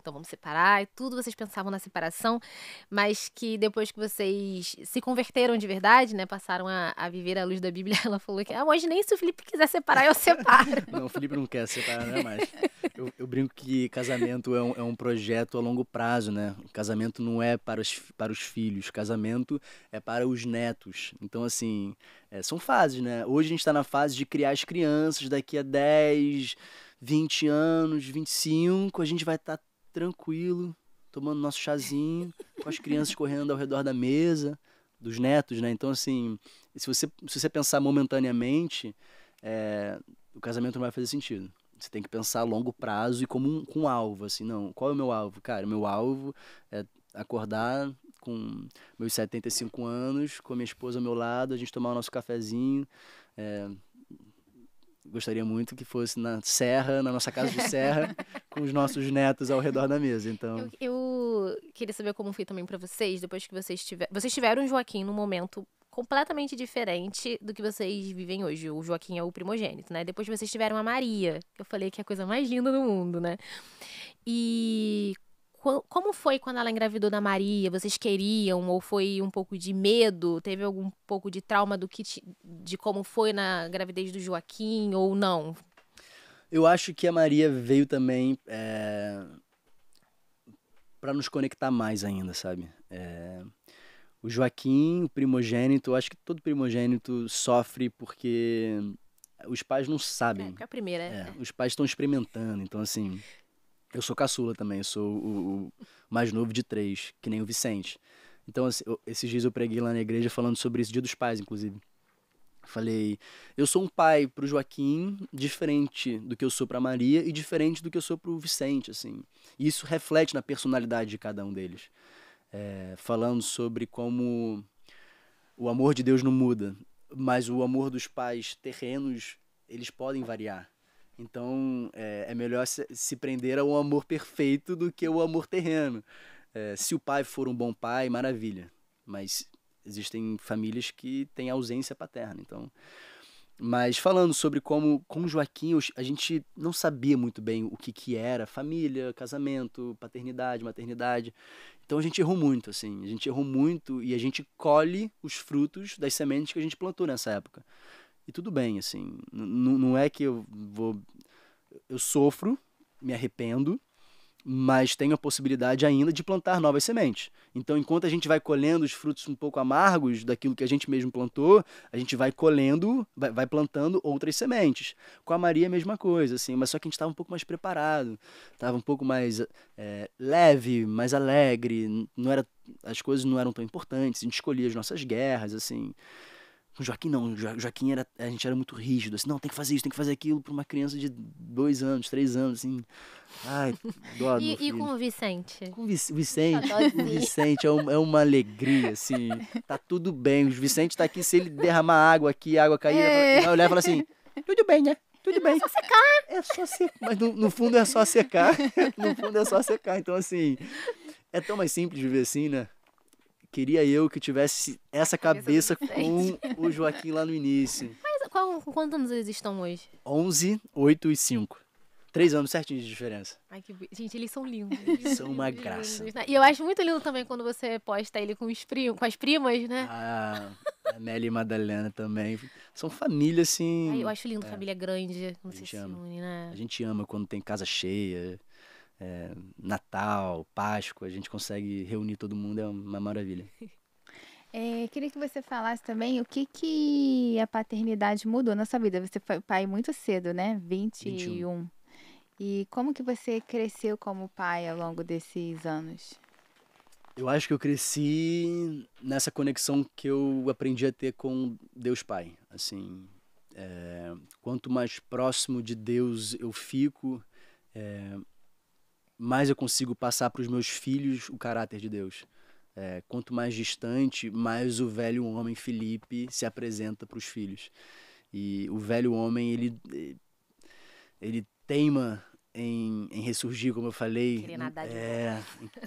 e tudo vocês pensavam na separação, mas que depois que vocês se converteram de verdade, né, passaram a viver à luz da Bíblia, ela falou que hoje nem se o Felipe quiser separar, eu separo. Não, o Felipe não quer separar, não é mais. Eu brinco que casamento é um projeto a longo prazo, né? Casamento não é para os filhos, casamento é para os netos. Então, assim, são fases, né? Hoje a gente está na fase de criar as crianças, daqui a 10, 20 anos, 25, a gente vai estar tranquilo, tomando nosso chazinho, com as crianças correndo ao redor da mesa, dos netos, né? Então, assim, se você pensar momentaneamente, o casamento não vai fazer sentido. Você tem que pensar a longo prazo e com um alvo, assim, não, qual é o meu alvo? Cara, o meu alvo é acordar com meus 75 anos, com a minha esposa ao meu lado, a gente tomar o nosso cafezinho. Gostaria muito que fosse na nossa casa de serra, com os nossos netos ao redor da mesa. Então, Eu queria saber como foi também pra vocês, depois que vocês tiveram o Joaquim num momento completamente diferente do que vocês vivem hoje. O Joaquim é o primogênito, né? Depois vocês tiveram a Maria, que eu falei que é a coisa mais linda do mundo, né? E como foi quando ela engravidou da Maria? Vocês queriam ou foi um pouco de medo? Teve algum pouco de trauma de como foi na gravidez do Joaquim ou não? eu acho que a Maria veio também para nos conectar mais ainda, sabe? O Joaquim, o primogênito, eu acho que todo primogênito sofre porque os pais não sabem. Porque a primeira Os pais estão experimentando. Então, assim, eu sou caçula também, eu sou o mais novo de 3, que nem o Vicente. Então, assim, esses dias eu preguei lá na igreja falando sobre isso, Dia dos Pais, inclusive. Falei, eu sou um pai pro Joaquim diferente do que eu sou pra Maria e diferente do que eu sou pro Vicente, assim. E isso reflete na personalidade de cada um deles. Falando sobre como o amor de Deus não muda, mas o amor dos pais terrenos, eles podem variar. Então, é melhor se prender ao amor perfeito do que o amor terreno. Se o pai for um bom pai, maravilha. Mas existem famílias que têm ausência paterna. Então, mas falando sobre como com o Joaquim, a gente não sabia muito bem o que era família, casamento, paternidade, maternidade. Então a gente errou muito, assim. A gente errou muito e a gente colhe os frutos das sementes que a gente plantou nessa época. E tudo bem, assim. Não é que eu vou... Eu sofro, me arrependo, mas tenho a possibilidade ainda de plantar novas sementes. Então, enquanto a gente vai colhendo os frutos um pouco amargos daquilo que a gente mesmo plantou, a gente vai colhendo, vai plantando outras sementes. Com a Maria, a mesma coisa, assim, mas só que a gente estava um pouco mais preparado, estava um pouco mais leve, mais alegre, as coisas não eram tão importantes, a gente escolhia as nossas guerras, assim. Com o Joaquim não, Joaquim a gente era muito rígido, assim, não, tem que fazer isso, tem que fazer aquilo para uma criança de 2 anos, 3 anos, assim. Ai, dó do meu E filho. com o Vicente? Com o Vicente é uma alegria, assim, tá tudo bem, o Vicente tá aqui, se ele derramar água aqui, a água cair, ele vai olhar e fala assim, tudo bem, né? Tudo bem. É só secar. É só secar, mas no fundo é só secar, no fundo é só secar, então assim, é tão mais simples viver assim, né? Queria eu que tivesse essa cabeça com o Joaquim lá no início. Mas quantos anos eles estão hoje? 11, 8 e 5. 3 anos certinho de diferença. Ai, gente, eles são lindos. São uma graça. Né? E eu acho muito lindo também quando você posta ele com as primas, né? A Nelly e Madalena também. São família, assim... Ai, eu acho lindo, família grande, quando você se ama. une, né? A gente ama quando tem casa cheia, Natal, Páscoa, a gente consegue reunir todo mundo, é uma maravilha. Queria que você falasse também o que a paternidade mudou na sua vida. Você foi pai muito cedo, né? 21. E como que você cresceu como pai ao longo desses anos? Eu acho que eu cresci nessa conexão que eu aprendi a ter com Deus Pai. Assim, quanto mais próximo de Deus eu fico, mais eu consigo passar para os meus filhos o caráter de Deus. Quanto mais distante, mais o velho homem Felipe se apresenta para os filhos. E o velho homem, ele teima em ressurgir, como eu falei,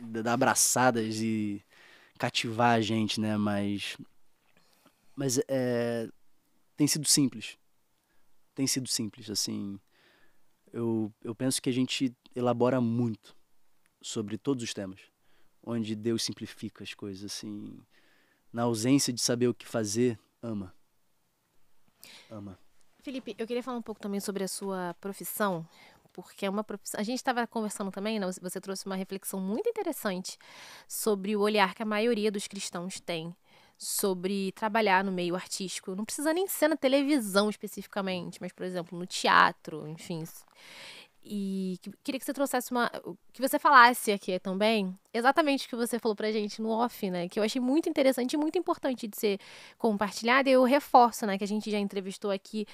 dar abraçadas e cativar a gente, né? Mas tem sido simples. Tem sido simples, assim. Eu penso que a gente elabora muito sobre todos os temas, onde Deus simplifica as coisas, assim. Na ausência de saber o que fazer, ama. Ama. Felipe, eu queria falar um pouco também sobre a sua profissão, porque é uma profissão... A gente estava conversando também, né? Você trouxe uma reflexão muito interessante sobre o olhar que a maioria dos cristãos tem sobre trabalhar no meio artístico. Não precisa nem ser na televisão especificamente, mas, por exemplo, no teatro, enfim. E queria que você trouxesse que você falasse aqui também exatamente o que você falou pra gente no off, né? Que eu achei muito interessante e muito importante de ser compartilhado. E eu reforço, né? Que a gente já entrevistou aqui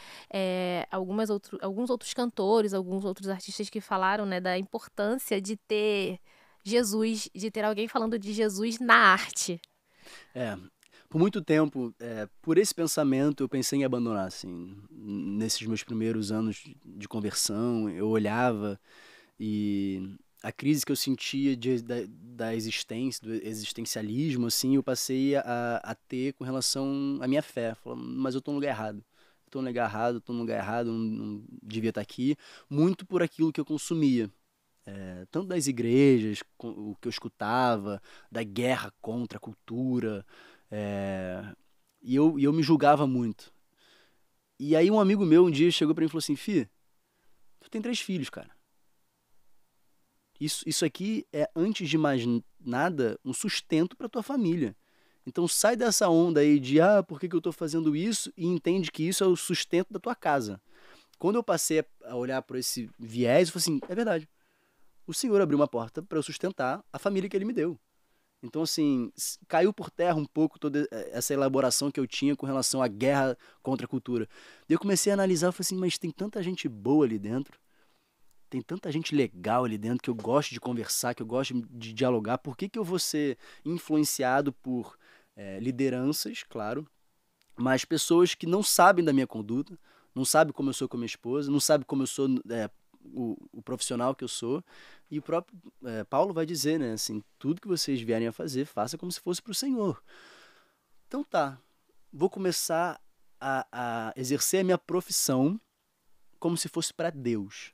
alguns outros cantores, alguns outros artistas que falaram, né? Da importância de ter Jesus, de ter alguém falando de Jesus na arte. Por muito tempo, por esse pensamento, eu pensei em abandonar, assim. Nesses meus primeiros anos de conversão, eu olhava e a crise que eu sentia da existência, do existencialismo, assim, eu passei a ter com relação à minha fé. Falando, mas eu tô no lugar errado. Tô no lugar errado, não devia estar aqui. Muito por aquilo que eu consumia. Tanto das igrejas, o que eu escutava, da guerra contra a cultura... E eu me julgava muito. E aí um amigo meu um dia chegou pra mim e falou assim: Fih, tu tem 3 filhos, cara. Isso aqui é, antes de mais nada, um sustento pra tua família. Então sai dessa onda aí de, por que que eu estou fazendo isso? E entende que isso é o sustento da tua casa. Quando eu passei a olhar por esse viés, eu falei assim, é verdade. O Senhor abriu uma porta para eu sustentar a família que Ele me deu. Então, assim, caiu por terra um pouco toda essa elaboração que eu tinha com relação à guerra contra a cultura. Daí eu comecei a analisar, eu falei assim, mas tem tanta gente boa ali dentro, tem tanta gente legal ali dentro que eu gosto de conversar, que eu gosto de dialogar. Por que que eu vou ser influenciado por lideranças, claro, mas pessoas que não sabem da minha conduta, não sabem como eu sou com a minha esposa, não sabem como eu sou o profissional que eu sou. E o próprio Paulo vai dizer, né, assim, tudo que vocês vierem a fazer, faça como se fosse para o Senhor. Então tá, vou começar a exercer a minha profissão como se fosse para Deus.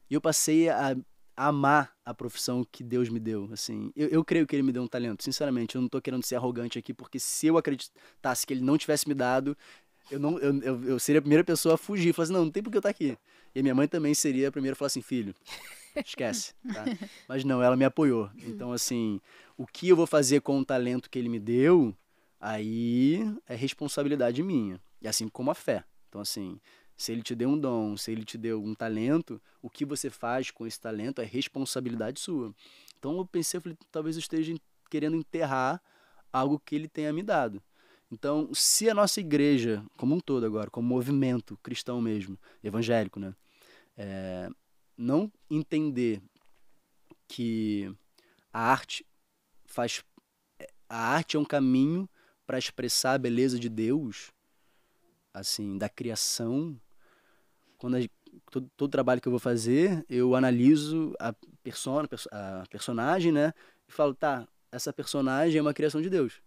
E eu passei a amar a profissão que Deus me deu, assim. Eu creio que Ele me deu um talento, sinceramente. Eu não tô querendo ser arrogante aqui, porque se eu acreditasse que Ele não tivesse me dado, eu seria a primeira pessoa a fugir. Falar assim, não tem por que eu estar aqui. E a minha mãe também seria a primeira a falar assim, filho, esquece, tá? Mas não, ela me apoiou. Então, assim, o que eu vou fazer com o talento que Ele me deu, aí é responsabilidade minha. E assim como a fé. Então, assim, se Ele te deu um dom, se Ele te deu um talento, o que você faz com esse talento é responsabilidade sua. Então eu pensei, eu falei, talvez eu esteja querendo enterrar algo que Ele tenha me dado. Então, se a nossa igreja, como um todo agora, como movimento cristão mesmo, evangélico, né, não entender que a arte faz, a arte é um caminho para expressar a beleza de Deus, assim, da criação. Quando todo trabalho que eu vou fazer, eu analiso a personagem, né? E falo, tá, essa personagem é uma criação de Deus.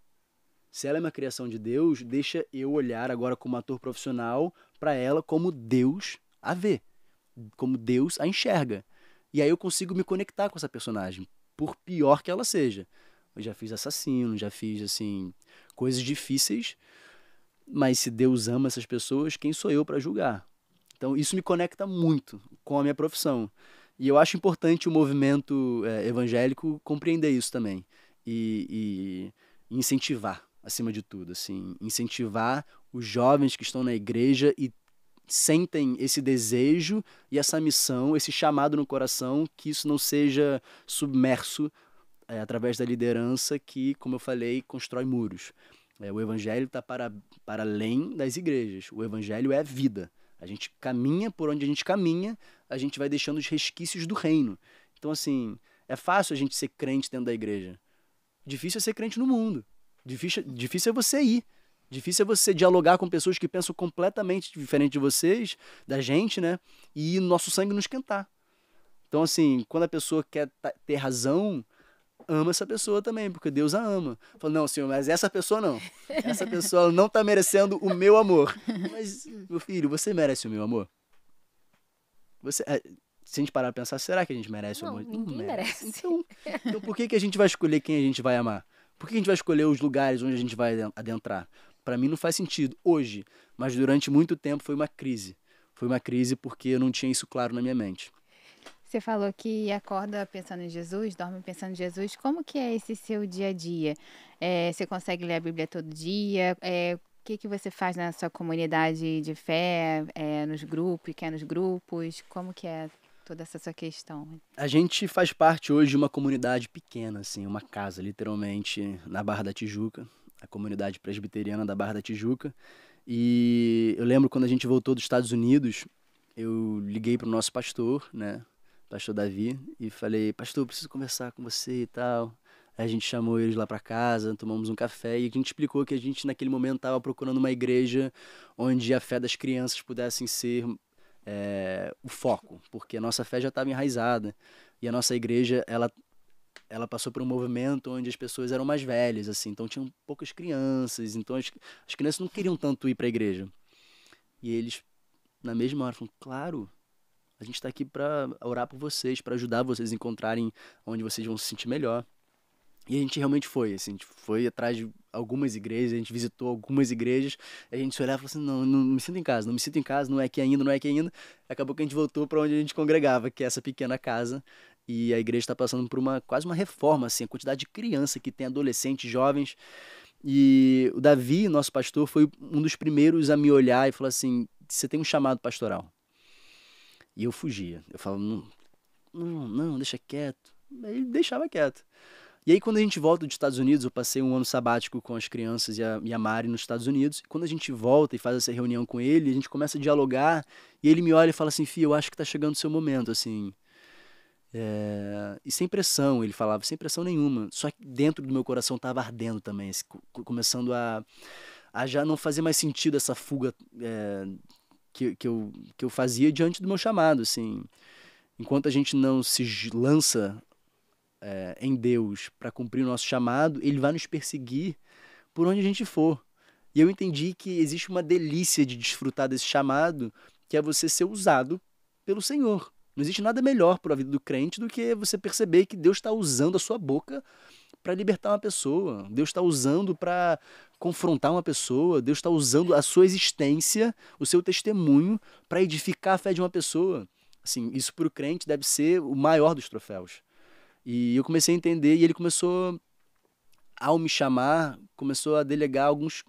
Se ela é uma criação de Deus, deixa eu olhar agora como ator profissional para ela como Deus a vê, como Deus a enxerga. E aí eu consigo me conectar com essa personagem, por pior que ela seja. Eu já fiz assassino, já fiz, assim, coisas difíceis, mas se Deus ama essas pessoas, quem sou eu para julgar? Então, isso me conecta muito com a minha profissão. E eu acho importante o movimento evangélico compreender isso também. E incentivar, acima de tudo. Assim, incentivar os jovens que estão na igreja e sentem esse desejo e essa missão, esse chamado no coração, que isso não seja submerso através da liderança que, como eu falei, constrói muros. O evangelho está para além das igrejas. O evangelho é vida. A gente caminha por onde a gente caminha, a gente vai deixando os resquícios do reino. Então, assim, é fácil a gente ser crente dentro da igreja. Difícil é ser crente no mundo. Difícil é você ir. Difícil é você dialogar com pessoas que pensam completamente diferente de vocês, da gente, né? E nosso sangue não esquentar. Então, assim, quando a pessoa quer ter razão, ama essa pessoa também, porque Deus a ama. Fala, não, Senhor, mas essa pessoa não. Essa pessoa não está merecendo o meu amor. Mas, meu filho, você merece o meu amor? Se a gente parar pra pensar, será que a gente merece o amor? Ninguém merece. Então por que a gente vai escolher quem a gente vai amar? Por que a gente vai escolher os lugares onde a gente vai adentrar? Para mim não faz sentido hoje, mas durante muito tempo foi uma crise. Foi uma crise porque eu não tinha isso claro na minha mente. Você falou que acorda pensando em Jesus, dorme pensando em Jesus. Como que é esse seu dia a dia? Você consegue ler a Bíblia todo dia? O que você faz na sua comunidade de fé, nos grupos, pequenos grupos? Como que é toda essa sua questão? A gente faz parte hoje de uma comunidade pequena, assim, uma casa, literalmente, na Barra da Tijuca, a comunidade presbiteriana da Barra da Tijuca. E eu lembro quando a gente voltou dos Estados Unidos, eu liguei para o nosso pastor, né? Pastor Davi, e falei, pastor, preciso conversar com você e tal. Aí a gente chamou eles lá para casa, tomamos um café e a gente explicou que a gente naquele momento estava procurando uma igreja onde a fé das crianças pudessem ser o foco, porque a nossa fé já estava enraizada e a nossa igreja, ela passou por um movimento onde as pessoas eram mais velhas, assim, então tinham poucas crianças, então as crianças não queriam tanto ir para a igreja. E eles, na mesma hora, falaram, claro, a gente está aqui para orar por vocês, para ajudar vocês a encontrarem onde vocês vão se sentir melhor. E a gente realmente foi, assim, a gente foi atrás de algumas igrejas, a gente visitou algumas igrejas, a gente se olhava e falou assim, não me sinto em casa, não me sinto em casa, não é aqui ainda, não é aqui ainda. Acabou que a gente voltou para onde a gente congregava, que é essa pequena casa, e a igreja está passando por quase uma reforma, assim, a quantidade de criança que tem, adolescentes, jovens, E o Davi, nosso pastor, foi um dos primeiros a me olhar e falar assim, você tem um chamado pastoral. E eu fugia. Eu falava, não, deixa quieto. Aí ele deixava quieto. E aí quando a gente volta dos Estados Unidos, eu passei um ano sabático com as crianças e a Mari nos Estados Unidos. Quando a gente volta e faz essa reunião com ele, a gente começa a dialogar e ele me olha e fala assim, Fih, eu acho que tá chegando o seu momento, assim. E sem pressão, ele falava, sem pressão nenhuma. Só que dentro do meu coração tava ardendo também, assim, começando a já não fazer mais sentido essa fuga que eu fazia diante do meu chamado, assim. Enquanto a gente não se lança em Deus para cumprir o nosso chamado, ele vai nos perseguir por onde a gente for. E eu entendi que existe uma delícia de desfrutar desse chamado, que é você ser usado pelo Senhor. Não existe nada melhor para a vida do crente do que você perceber que Deus está usando a sua boca para libertar uma pessoa. Deus está usando para confrontar uma pessoa. Deus está usando a sua existência, o seu testemunho, para edificar a fé de uma pessoa. Assim, isso para o crente deve ser o maior dos troféus. E eu comecei a entender e ele começou, ao me chamar, começou a delegar algumas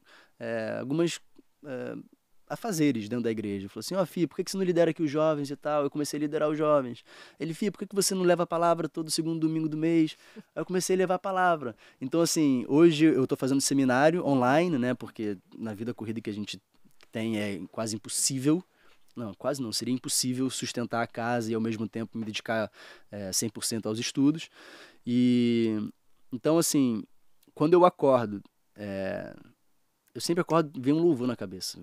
afazeres dentro da igreja. Ele falou assim, Fih, por que você não lidera aqui os jovens e tal? Eu comecei a liderar os jovens. Ele, Fih, por que você não leva a palavra todo segundo domingo do mês? Aí eu comecei a levar a palavra. Então, assim, hoje eu estou fazendo seminário online, né? Porque na vida corrida que a gente tem é quase impossível. Não, quase não. Seria impossível sustentar a casa e ao mesmo tempo me dedicar 100% aos estudos. E então, assim, quando eu acordo, eu sempre acordo, vem um louvor na cabeça.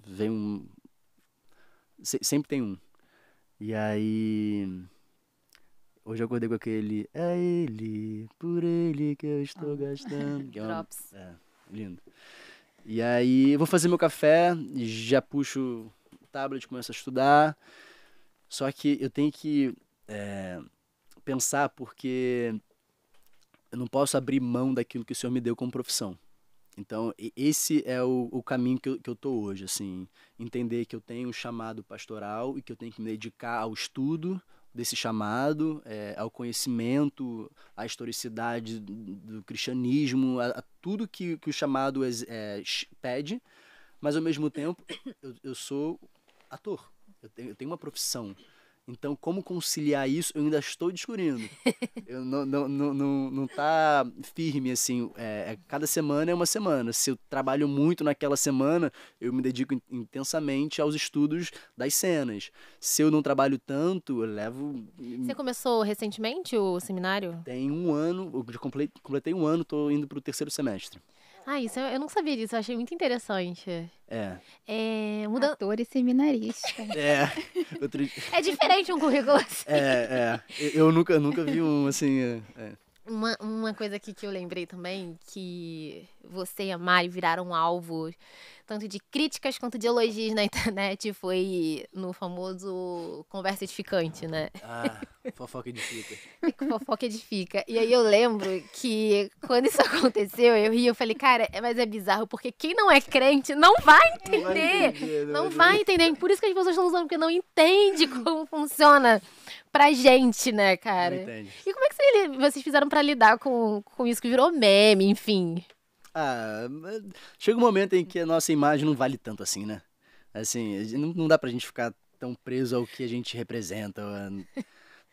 Sempre tem um. E aí, hoje eu acordei com aquele, é ele, por ele que eu estou gastando. Que Drops. Lindo. E aí, eu vou fazer meu café, já puxo tablet, começo a estudar, só que eu tenho que pensar porque eu não posso abrir mão daquilo que o Senhor me deu como profissão. Então, esse é o caminho que eu tô hoje, assim, entender que eu tenho um chamado pastoral e que eu tenho que me dedicar ao estudo desse chamado, ao conhecimento, à historicidade do cristianismo, a tudo que o chamado pede, mas ao mesmo tempo eu sou ator, eu tenho uma profissão. Então, como conciliar isso, eu ainda estou descobrindo. Eu não tá firme, assim, cada semana é uma semana. Se eu trabalho muito naquela semana, eu me dedico intensamente aos estudos das cenas. Se eu não trabalho tanto, eu levo... Você começou recentemente o seminário? Tem um ano, eu já completei um ano, estou indo para o 3º semestre. Isso eu não sabia disso, eu achei muito interessante. Ator e seminarista. É diferente um currículo assim. Eu nunca vi um, assim... Uma coisa aqui que eu lembrei também, que você e a Mari viraram alvo tanto de críticas quanto de elogios na internet, foi no famoso Conversa Edificante, né? Fofoca edifica. Fofoca edifica. E aí eu lembro que quando isso aconteceu, eu ri, eu falei, cara, mas é bizarro, porque quem não é crente não vai entender. Não vai entender. Por isso que as pessoas estão usando, porque não entende como funciona pra gente, né, cara? Não entende. E como é que vocês fizeram pra lidar com isso que virou meme, enfim? Chega um momento em que a nossa imagem não vale tanto assim, né? Assim, não dá pra gente ficar tão preso ao que a gente representa.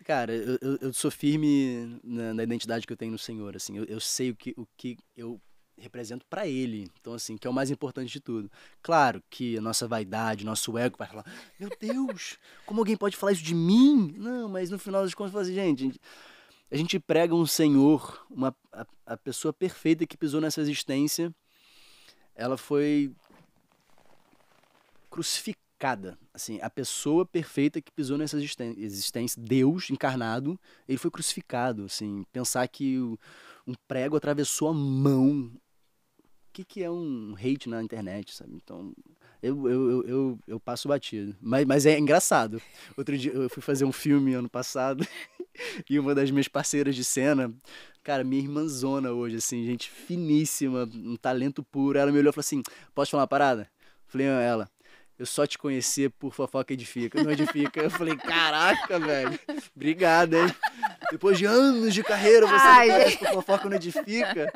Cara, eu sou firme na identidade que eu tenho no Senhor, assim. Eu sei o que eu represento pra Ele. Então, assim, que é o mais importante de tudo. Claro que a nossa vaidade, nosso ego vai falar, meu Deus, como alguém pode falar isso de mim? Não, mas no final das contas, eu falo assim, gente, a gente prega um Senhor, a pessoa perfeita que pisou nessa existência, ela foi crucificada. Assim, a pessoa perfeita que pisou nessa existência, Deus encarnado, ele foi crucificado. Assim, pensar que um prego atravessou a mão. O que é um hate na internet, sabe? Então, eu passo batido. Mas é engraçado. Outro dia eu fui fazer um filme ano passado e uma das minhas parceiras de cena, cara, minha irmãzona hoje, assim, gente finíssima, um talento puro. Ela me olhou e falou assim, posso falar uma parada? Falei, ela, eu só te conhecer por fofoca edifica, não edifica. Eu falei, caraca, velho, obrigado, hein? Depois de anos de carreira, você me conhece por fofoca não edifica.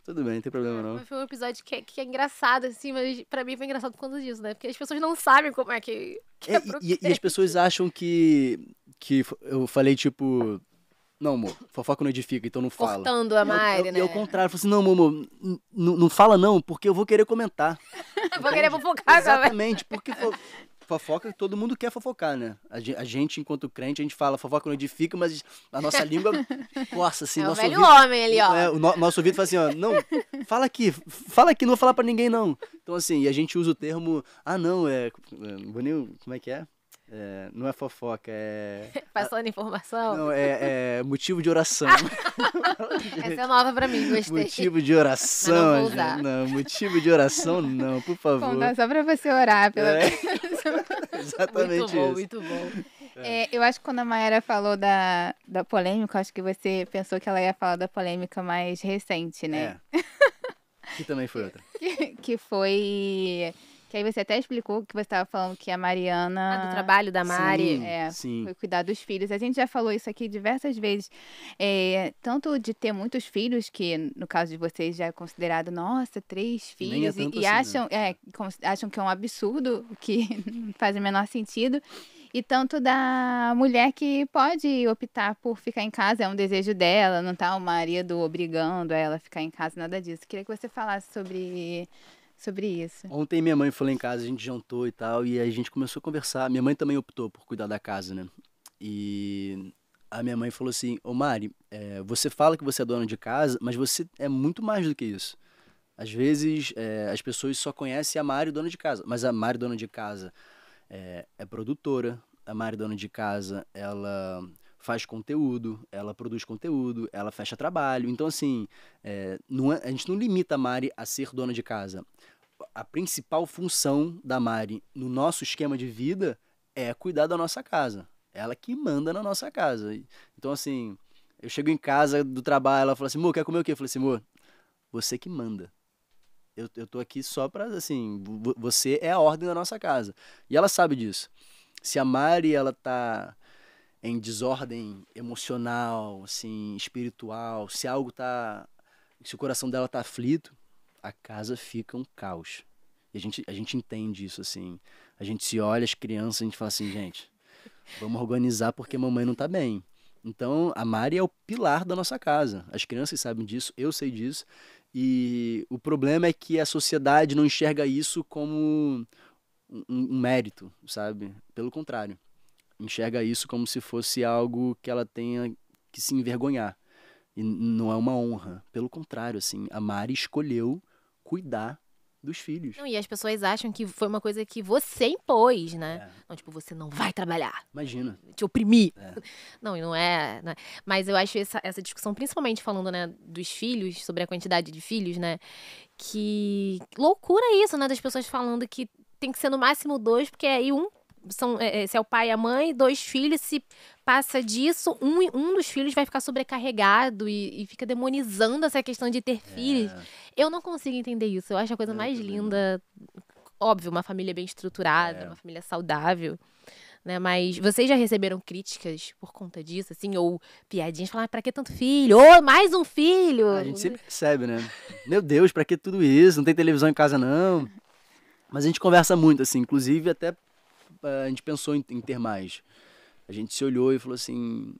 Tudo bem, não tem problema não. Foi um episódio que é engraçado, assim, mas pra mim foi engraçado por conta disso, né? Porque as pessoas não sabem como é que é pro e as pessoas acham que eu falei, tipo... Não, amor, fofoca não edifica, então não fala. Cortando a Mari, né? E ao contrário, eu falei assim, não, amor, não fala não, porque eu vou querer comentar. Vou querer fofocar, exatamente, porque fofoca, todo mundo quer fofocar, né? A gente, enquanto crente, a gente fala fofoca não edifica, mas a nossa língua coça, assim. É o nosso velho ouvido, homem ali, ó. O nosso ouvido fala assim, ó, não, fala aqui, não vou falar pra ninguém, não. Então, assim, e a gente usa o termo, não vou nem, como é que é? Não é fofoca, Passando informação? Não, é motivo de oração. Essa é nova pra mim, gostei. Motivo de oração, não vou usar. Não, motivo de oração não, por favor. Contar só pra você orar, pelo menos. Exatamente isso. Muito bom. Eu acho que quando a Mayara falou da polêmica, acho que você pensou que ela ia falar da polêmica mais recente, né? Que também foi outra. Que foi... Que aí você até explicou que você estava falando que a Mariana... do trabalho da Mari. Sim. Foi cuidar dos filhos. A gente já falou isso aqui diversas vezes. Tanto de ter muitos filhos, que no caso de vocês já é considerado, nossa, 3 filhos. Nem é tanto e assim, acham que é um absurdo, que não faz o menor sentido. E tanto da mulher que pode optar por ficar em casa, é um desejo dela, não tá o marido obrigando ela a ficar em casa, nada disso. Queria que você falasse sobre isso. Ontem minha mãe foi lá em casa, a gente jantou e tal, e aí a gente começou a conversar. Minha mãe também optou por cuidar da casa, né? E a minha mãe falou assim, ô Mari, você fala que você é dona de casa, mas você é muito mais do que isso. Às vezes as pessoas só conhecem a Mari dona de casa, mas a Mari dona de casa é produtora, a Mari dona de casa, ela faz conteúdo, ela produz conteúdo, ela fecha trabalho. Então, assim, a gente não limita a Mari a ser dona de casa. A principal função da Mari no nosso esquema de vida é cuidar da nossa casa. Ela que manda na nossa casa. Então, assim, eu chego em casa do trabalho, ela fala assim, amor, quer comer o quê? Eu falei assim, amor, você que manda. Eu tô aqui só pra, assim, você é a ordem da nossa casa. E ela sabe disso. Se a Mari, ela tá em desordem emocional, assim, espiritual, se o coração dela tá aflito, a casa fica um caos. E a gente entende isso, assim. A gente se olha, as crianças, a gente fala assim, gente, vamos organizar porque mamãe não tá bem. Então, a Mari é o pilar da nossa casa. As crianças sabem disso, eu sei disso. E o problema é que a sociedade não enxerga isso como um mérito, sabe? Pelo contrário. Enxerga isso como se fosse algo que ela tenha que se envergonhar. E não é uma honra. Pelo contrário, assim, a Mari escolheu cuidar dos filhos. Não, e as pessoas acham que foi uma coisa que você impôs, né? Não, tipo, você não vai trabalhar. Imagina. Te oprimir. Não, e não é, né? Mas eu acho essa discussão, principalmente falando, né, dos filhos, sobre a quantidade de filhos, né? Que loucura isso, né? Das pessoas falando que tem que ser no máximo 2, porque aí se é o pai e a mãe, 2 filhos, se passa disso, um dos filhos vai ficar sobrecarregado e fica demonizando essa questão de ter filhos. Eu não consigo entender isso. Eu acho a coisa mais linda. Óbvio, uma família bem estruturada, uma família saudável, né? Mas vocês já receberam críticas por conta disso, assim? Ou piadinhas, falar, pra que tanto filho? Ou mais um filho? A gente sempre recebe, né? Meu Deus, pra que tudo isso? Não tem televisão em casa, não. Mas a gente conversa muito, assim. Inclusive, até a gente pensou em ter mais. A gente se olhou e falou assim...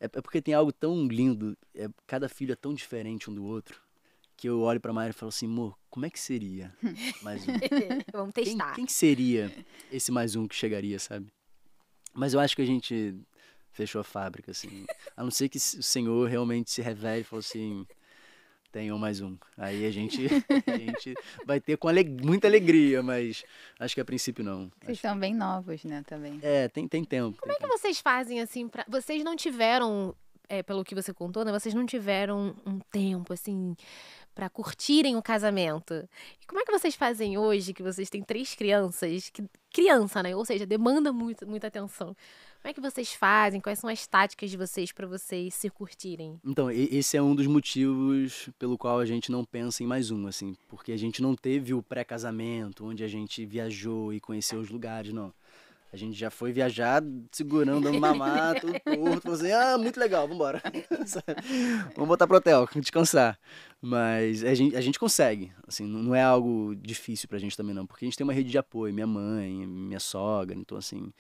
É porque tem algo tão lindo, cada filho é tão diferente um do outro, que eu olho pra Mari e falo assim, amor, como é que seria mais um? Vamos testar. Quem seria esse mais um que chegaria, sabe? Mas eu acho que a gente fechou a fábrica, assim. A não ser que o Senhor realmente se revele e falou assim... Tenham mais um. Aí a gente vai ter com muita alegria, mas acho que a princípio não. Vocês são bem novos, né, também. Tem tempo. Como é que vocês fazem, assim, vocês não tiveram pelo que você contou, né, vocês não tiveram um tempo, assim, pra curtirem o casamento. E como é que vocês fazem hoje, que vocês têm 3 crianças, criança, né, ou seja, demanda muita atenção. Como é que vocês fazem? Quais são as táticas de vocês pra vocês se curtirem? Então, esse é um dos motivos pelo qual a gente não pensa em mais um, assim, porque a gente não teve o pré-casamento, onde a gente viajou e conheceu os lugares, não. A gente já foi viajar segurando, dando mamar, tudo torto, falou assim, muito legal, vambora. Vamos voltar pro hotel, descansar. Mas a gente consegue, assim, não é algo difícil pra gente também não, porque a gente tem uma rede de apoio, minha mãe, minha sogra, então assim,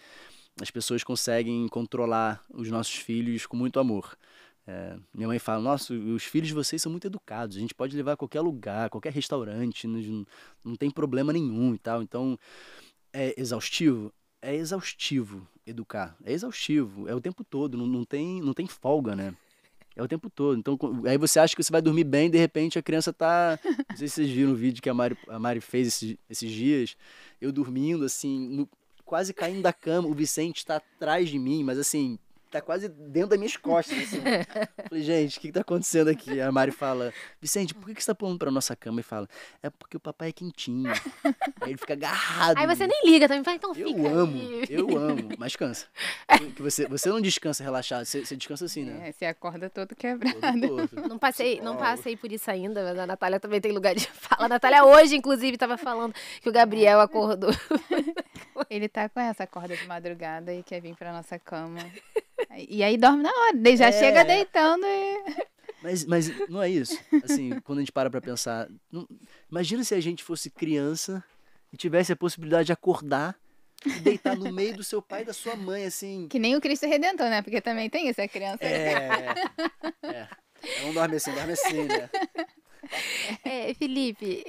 as pessoas conseguem controlar os nossos filhos com muito amor. Minha mãe fala, nossa, os filhos de vocês são muito educados, a gente pode levar a qualquer lugar, qualquer restaurante, não tem problema nenhum e tal, então é exaustivo? É exaustivo educar, é exaustivo, é o tempo todo, não tem folga, né? É o tempo todo. Então, aí você acha que você vai dormir bem, de repente a criança tá... Não sei se vocês viram o vídeo que a Mari fez esses dias, eu dormindo, assim, quase caindo da cama, o Vicente tá atrás de mim, mas assim, tá quase dentro das minhas costas, assim. Falei, gente, o que tá acontecendo aqui? A Mari fala, Vicente, por que você tá pulando pra nossa cama? E fala, é porque o papai é quentinho. Aí ele fica agarrado. Aí você nem liga também, fala, então fica Eu amo, mas cansa. Que você não descansa relaxado, você descansa assim, né? Você acorda todo quebrado. Todo. Não passei por isso ainda, mas a Natália também tem lugar de fala. A Natália hoje, inclusive, tava falando que o Gabriel acordou. Ele tá com essa corda de madrugada e quer vir pra nossa cama. E aí dorme na hora, ele já chega deitando e... Mas não é isso. Assim, quando a gente para pra pensar, imagina se a gente fosse criança e tivesse a possibilidade de acordar e deitar no meio do seu pai e da sua mãe, assim. Que nem o Cristo Redentor, né? Porque também tem isso, a criança. Não dorme assim, né? Felipe,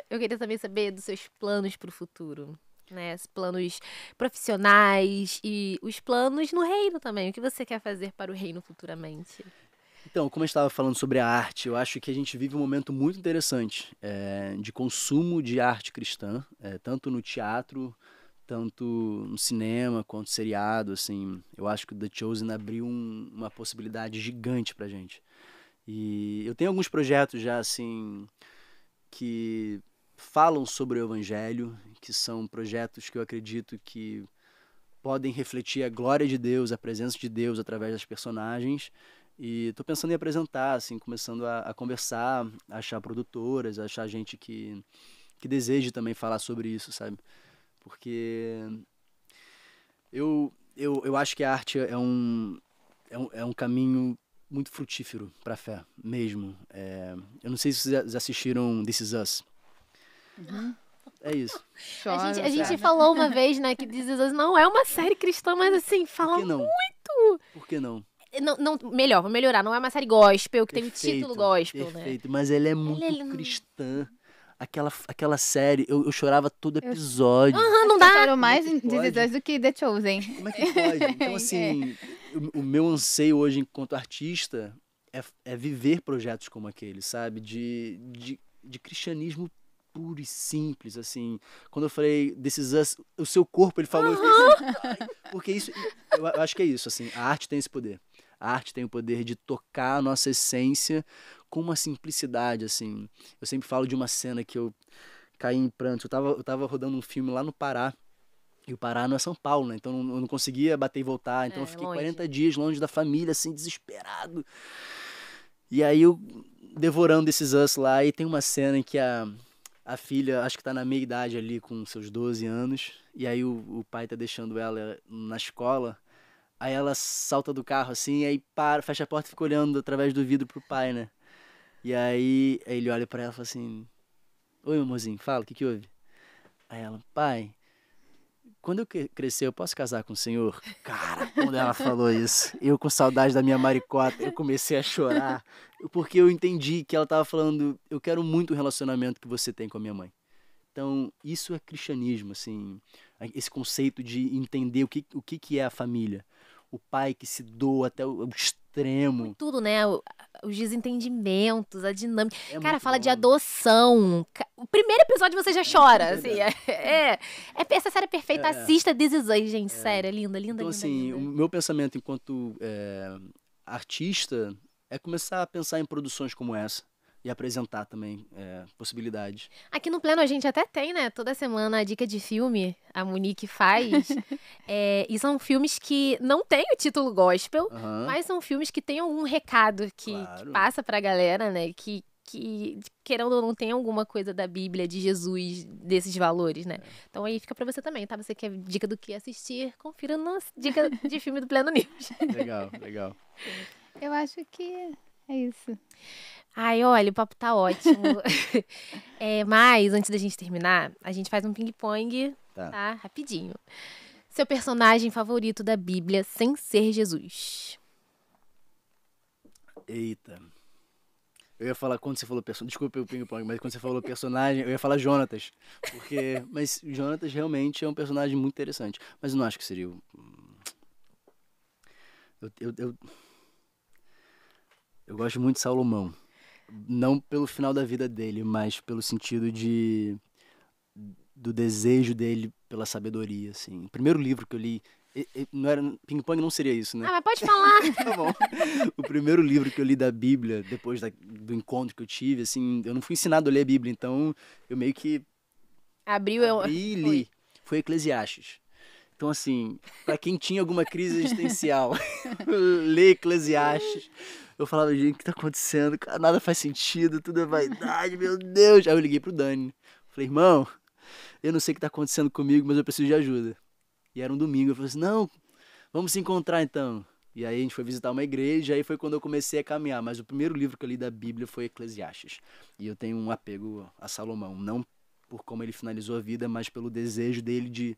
eu queria também saber dos seus planos pro futuro, né? Os planos profissionais e os planos no reino também. O que você quer fazer para o reino futuramente? Então, como eu estava falando sobre a arte, eu acho que a gente vive um momento muito interessante de consumo de arte cristã, tanto no teatro, tanto no cinema, quanto seriado, assim. Eu acho que o The Chosen abriu uma possibilidade gigante pra gente. E eu tenho alguns projetos já, assim, que falam sobre o Evangelho, que são projetos que eu acredito que podem refletir a glória de Deus, a presença de Deus através das personagens. E tô pensando em apresentar, assim, começando a conversar, a achar produtoras, a achar gente que deseje também falar sobre isso, sabe? Porque eu acho que a arte é um caminho muito frutífero para a fé, mesmo. Eu não sei se vocês assistiram This Is Us. Uhum. É isso. A gente falou uma vez, né, que This Is Us não é uma série cristã, mas assim, fala muito. Por que não? Não, vou melhorar. Não é uma série gospel, que tem um título gospel, perfeito, né? Mas ela é muito cristã. Aquela série, eu chorava todo episódio. Não dá. Eu choro mais em This Is Us do que The Chosen. Como é que pode? Então, assim, o meu anseio hoje enquanto artista é viver projetos como aquele, sabe? De cristianismo puro e simples, assim. Quando eu falei This Is Us, o seu corpo, ele falou, eu fiquei assim, porque isso, eu acho que é isso, assim, a arte tem esse poder. A arte tem o poder de tocar a nossa essência com uma simplicidade, assim. Eu sempre falo de uma cena que eu caí em pranto. Eu tava rodando um filme lá no Pará. E o Pará não é São Paulo, né? Então eu não conseguia bater e voltar. Então eu fiquei longe. 40 dias longe da família, assim, desesperado. E aí eu devorando esses Us lá. E tem uma cena em que a filha, acho que tá na meia idade ali, com seus 12 anos. E aí o pai tá deixando ela na escola. Aí ela salta do carro assim, aí fecha a porta e fica olhando através do vidro pro pai, né? E aí ele olha pra ela e fala assim, oi, meu amorzinho, fala, o que houve? Aí ela, pai, quando eu crescer eu posso casar com o senhor? Cara, quando ela falou isso, eu com saudade da minha maricota, eu comecei a chorar, porque eu entendi que ela tava falando, eu quero muito o relacionamento que você tem com a minha mãe. Então, isso é cristianismo, assim, esse conceito de entender o que é a família. O pai que se doa até o extremo. Tudo, né? Os desentendimentos, a dinâmica. Cara, fala de adoção. O primeiro episódio você já chora. Assim, essa série é perfeita. Assista This Is Us, gente. Sério, é linda, linda, então, linda. Assim, linda. O meu pensamento enquanto artista é começar a pensar em produções como essa e apresentar também possibilidades. Aqui no Pleno a gente até tem, né? Toda semana a dica de filme, a Monique faz. E são filmes que não têm o título gospel, mas são filmes que têm algum recado que passa pra galera, né? Que querendo ou não, tem alguma coisa da Bíblia, de Jesus, desses valores, né? Então aí fica pra você também, tá? Você quer dica do que assistir, confira na dica de filme do Pleno News. Legal. Eu acho que é isso. Ai, olha, o papo tá ótimo. Mas, antes da gente terminar, a gente faz um ping-pong, tá? Rapidinho. Seu personagem favorito da Bíblia sem ser Jesus? Eita. Eu ia falar, quando você falou personagem, desculpa o ping-pong, mas quando você falou personagem, eu ia falar Jonatas. Mas Jonatas realmente é um personagem muito interessante. Mas eu não acho que seria o... Eu gosto muito de Salomão. Não pelo final da vida dele, mas pelo sentido do desejo dele pela sabedoria, assim. O primeiro livro que eu li... Ping-pong não seria isso, né? Ah, mas pode falar! Tá bom. O primeiro livro que eu li da Bíblia, depois do encontro que eu tive, assim, eu não fui ensinado a ler a Bíblia, então eu meio que abri e li. Foi Eclesiastes. Então, assim, pra quem tinha alguma crise existencial, ler Eclesiastes, eu falava, gente, o que tá acontecendo? Cara, nada faz sentido, tudo é vaidade, meu Deus. Aí eu liguei pro Dani. Falei, irmão, eu não sei o que tá acontecendo comigo, mas eu preciso de ajuda. E era um domingo, eu falei assim, não, vamos se encontrar então. E aí a gente foi visitar uma igreja, aí foi quando eu comecei a caminhar. Mas o primeiro livro que eu li da Bíblia foi Eclesiastes. E eu tenho um apego a Salomão, não por como ele finalizou a vida, mas pelo desejo dele de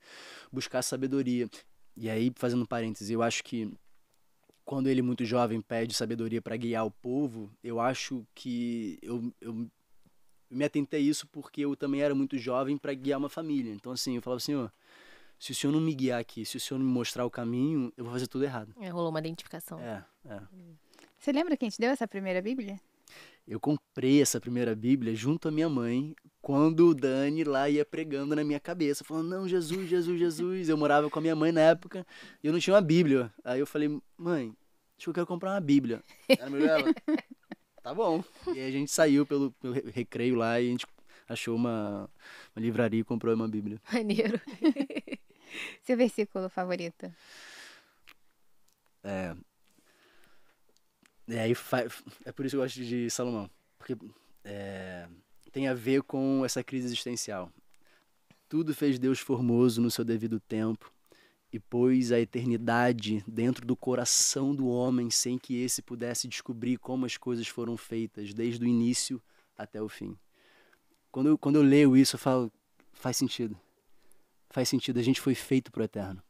buscar sabedoria. E aí, fazendo um parêntese, eu acho que quando ele, muito jovem, pede sabedoria para guiar o povo, eu acho que eu me atentei a isso porque eu também era muito jovem para guiar uma família. Então, assim, eu falava assim, ó, se o senhor não me guiar aqui, se o senhor não me mostrar o caminho, eu vou fazer tudo errado. Rolou uma identificação. Você lembra quem te deu essa primeira Bíblia? Eu comprei essa primeira Bíblia junto à minha mãe, quando o Dani lá ia pregando na minha cabeça, falando, não, Jesus, Jesus, Jesus. Eu morava com a minha mãe na época e eu não tinha uma Bíblia. Aí eu falei, mãe, acho que eu quero comprar uma Bíblia. Ela me olhou, ela, tá bom. E aí a gente saiu pelo recreio lá e a gente achou uma livraria e comprou uma Bíblia. Maneiro. Seu versículo favorito? É por isso que eu gosto de Salomão. Porque tem a ver com essa crise existencial. Tudo fez Deus formoso no seu devido tempo e pôs a eternidade dentro do coração do homem sem que esse pudesse descobrir como as coisas foram feitas, desde o início até o fim. Quando eu leio isso, eu falo, faz sentido. Faz sentido, a gente foi feito pro eterno.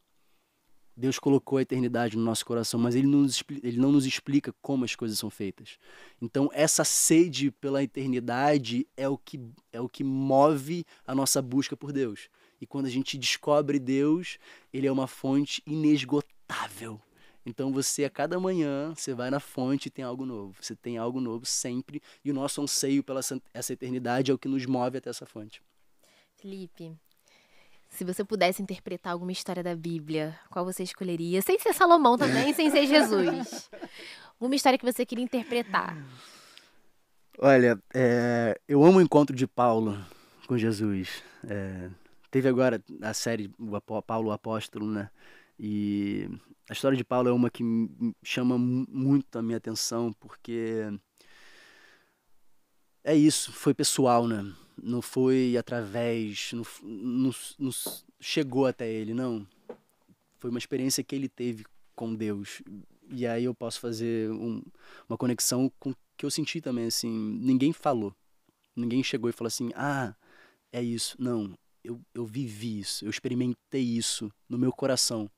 Deus colocou a eternidade no nosso coração, mas ele não nos explica como as coisas são feitas. Então, essa sede pela eternidade é o que move a nossa busca por Deus. E quando a gente descobre Deus, ele é uma fonte inesgotável. Então, a cada manhã, você vai na fonte e tem algo novo. Você tem algo novo sempre. E o nosso anseio pela essa eternidade é o que nos move até essa fonte. Felipe, se você pudesse interpretar alguma história da Bíblia, qual você escolheria? Sem ser Salomão também, sem ser Jesus. Uma história que você queria interpretar. Olha, eu amo o encontro de Paulo com Jesus. Teve agora a série Paulo o Apóstolo, né? E a história de Paulo é uma que chama muito a minha atenção, porque é isso, foi pessoal, né? Não foi através, não chegou até ele, não. Foi uma experiência que ele teve com Deus. E aí eu posso fazer uma conexão com o que eu senti também, assim. Ninguém falou. Ninguém chegou e falou assim, é isso. Não, eu vivi isso, eu experimentei isso no meu coração.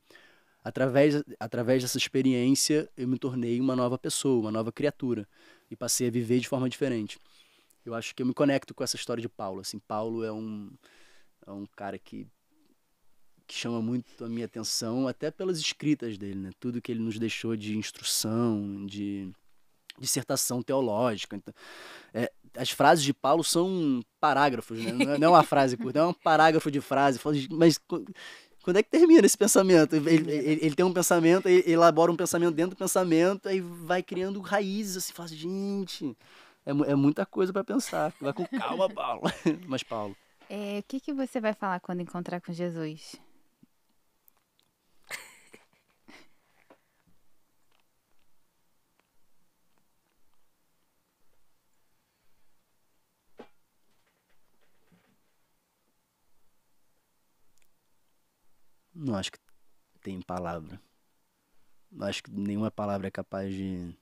Através dessa experiência, eu me tornei uma nova pessoa, uma nova criatura. E passei a viver de forma diferente. Eu acho que eu me conecto com essa história de Paulo. Assim, Paulo é um cara que chama muito a minha atenção, até pelas escritas dele, né? Tudo que ele nos deixou de instrução, de dissertação teológica. Então, as frases de Paulo são parágrafos, né? Não é uma frase curta, é um parágrafo de frase. Mas Quando é que termina esse pensamento? Ele tem um pensamento, ele elabora um pensamento dentro do pensamento, aí vai criando raízes, assim, fala assim, gente, é muita coisa para pensar. Vai com calma, Paulo. Mas, Paulo... O que você vai falar quando encontrar com Jesus? Não acho que tem palavra. Não acho que nenhuma palavra é capaz de...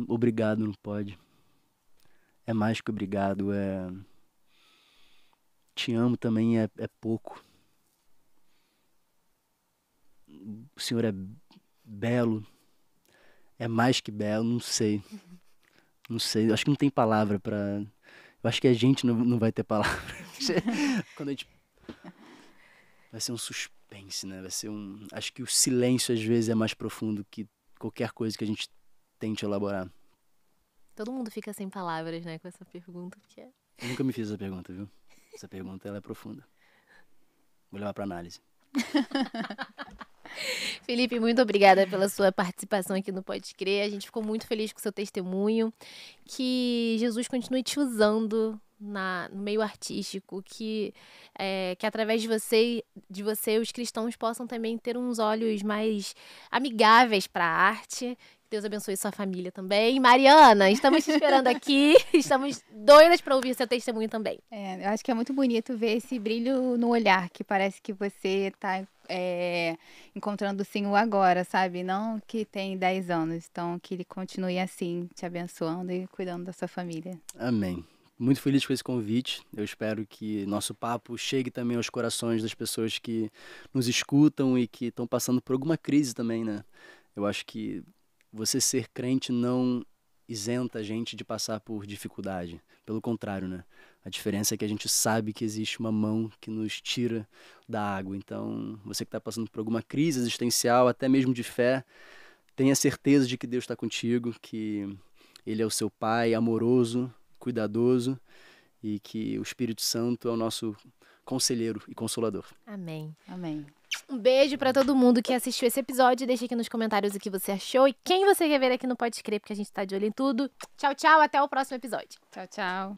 Obrigado não pode. É mais que obrigado, te amo também é pouco. O Senhor é belo, é mais que belo, não sei. Não sei, acho que não tem palavra pra... Eu acho que a gente não vai ter palavra. Quando a gente... Vai ser um suspense, né? Vai ser um... Acho que o silêncio às vezes é mais profundo que qualquer coisa que a gente tente elaborar. Todo mundo fica sem palavras, né, com essa pergunta. Porque... Eu nunca me fiz essa pergunta, viu? Essa pergunta, ela é profunda. Vou levar pra análise. Felipe, muito obrigada pela sua participação aqui no Pode Crer. A gente ficou muito feliz com o seu testemunho. Que Jesus continue te usando no meio artístico. Que através de você, os cristãos possam também ter uns olhos mais amigáveis para a arte. Deus abençoe sua família também. Mariana, estamos te esperando aqui. Estamos doidas para ouvir seu testemunho também. Eu acho que é muito bonito ver esse brilho no olhar, que parece que você está encontrando o Senhor agora, sabe? Não que tem 10 anos. Então, que Ele continue assim, te abençoando e cuidando da sua família. Amém. Muito feliz com esse convite. Eu espero que nosso papo chegue também aos corações das pessoas que nos escutam e que estão passando por alguma crise também, né? Eu acho que você ser crente não isenta a gente de passar por dificuldade. Pelo contrário, né? A diferença é que a gente sabe que existe uma mão que nos tira da água. Então, você que está passando por alguma crise existencial, até mesmo de fé, tenha certeza de que Deus está contigo, que Ele é o seu Pai amoroso, cuidadoso e que o Espírito Santo é o nosso conselheiro e consolador. Amém. Amém. Um beijo pra todo mundo que assistiu esse episódio. Deixa aqui nos comentários o que você achou e quem você quer ver aqui no Pode Crer, porque a gente tá de olho em tudo. Tchau, tchau. Até o próximo episódio. Tchau, tchau.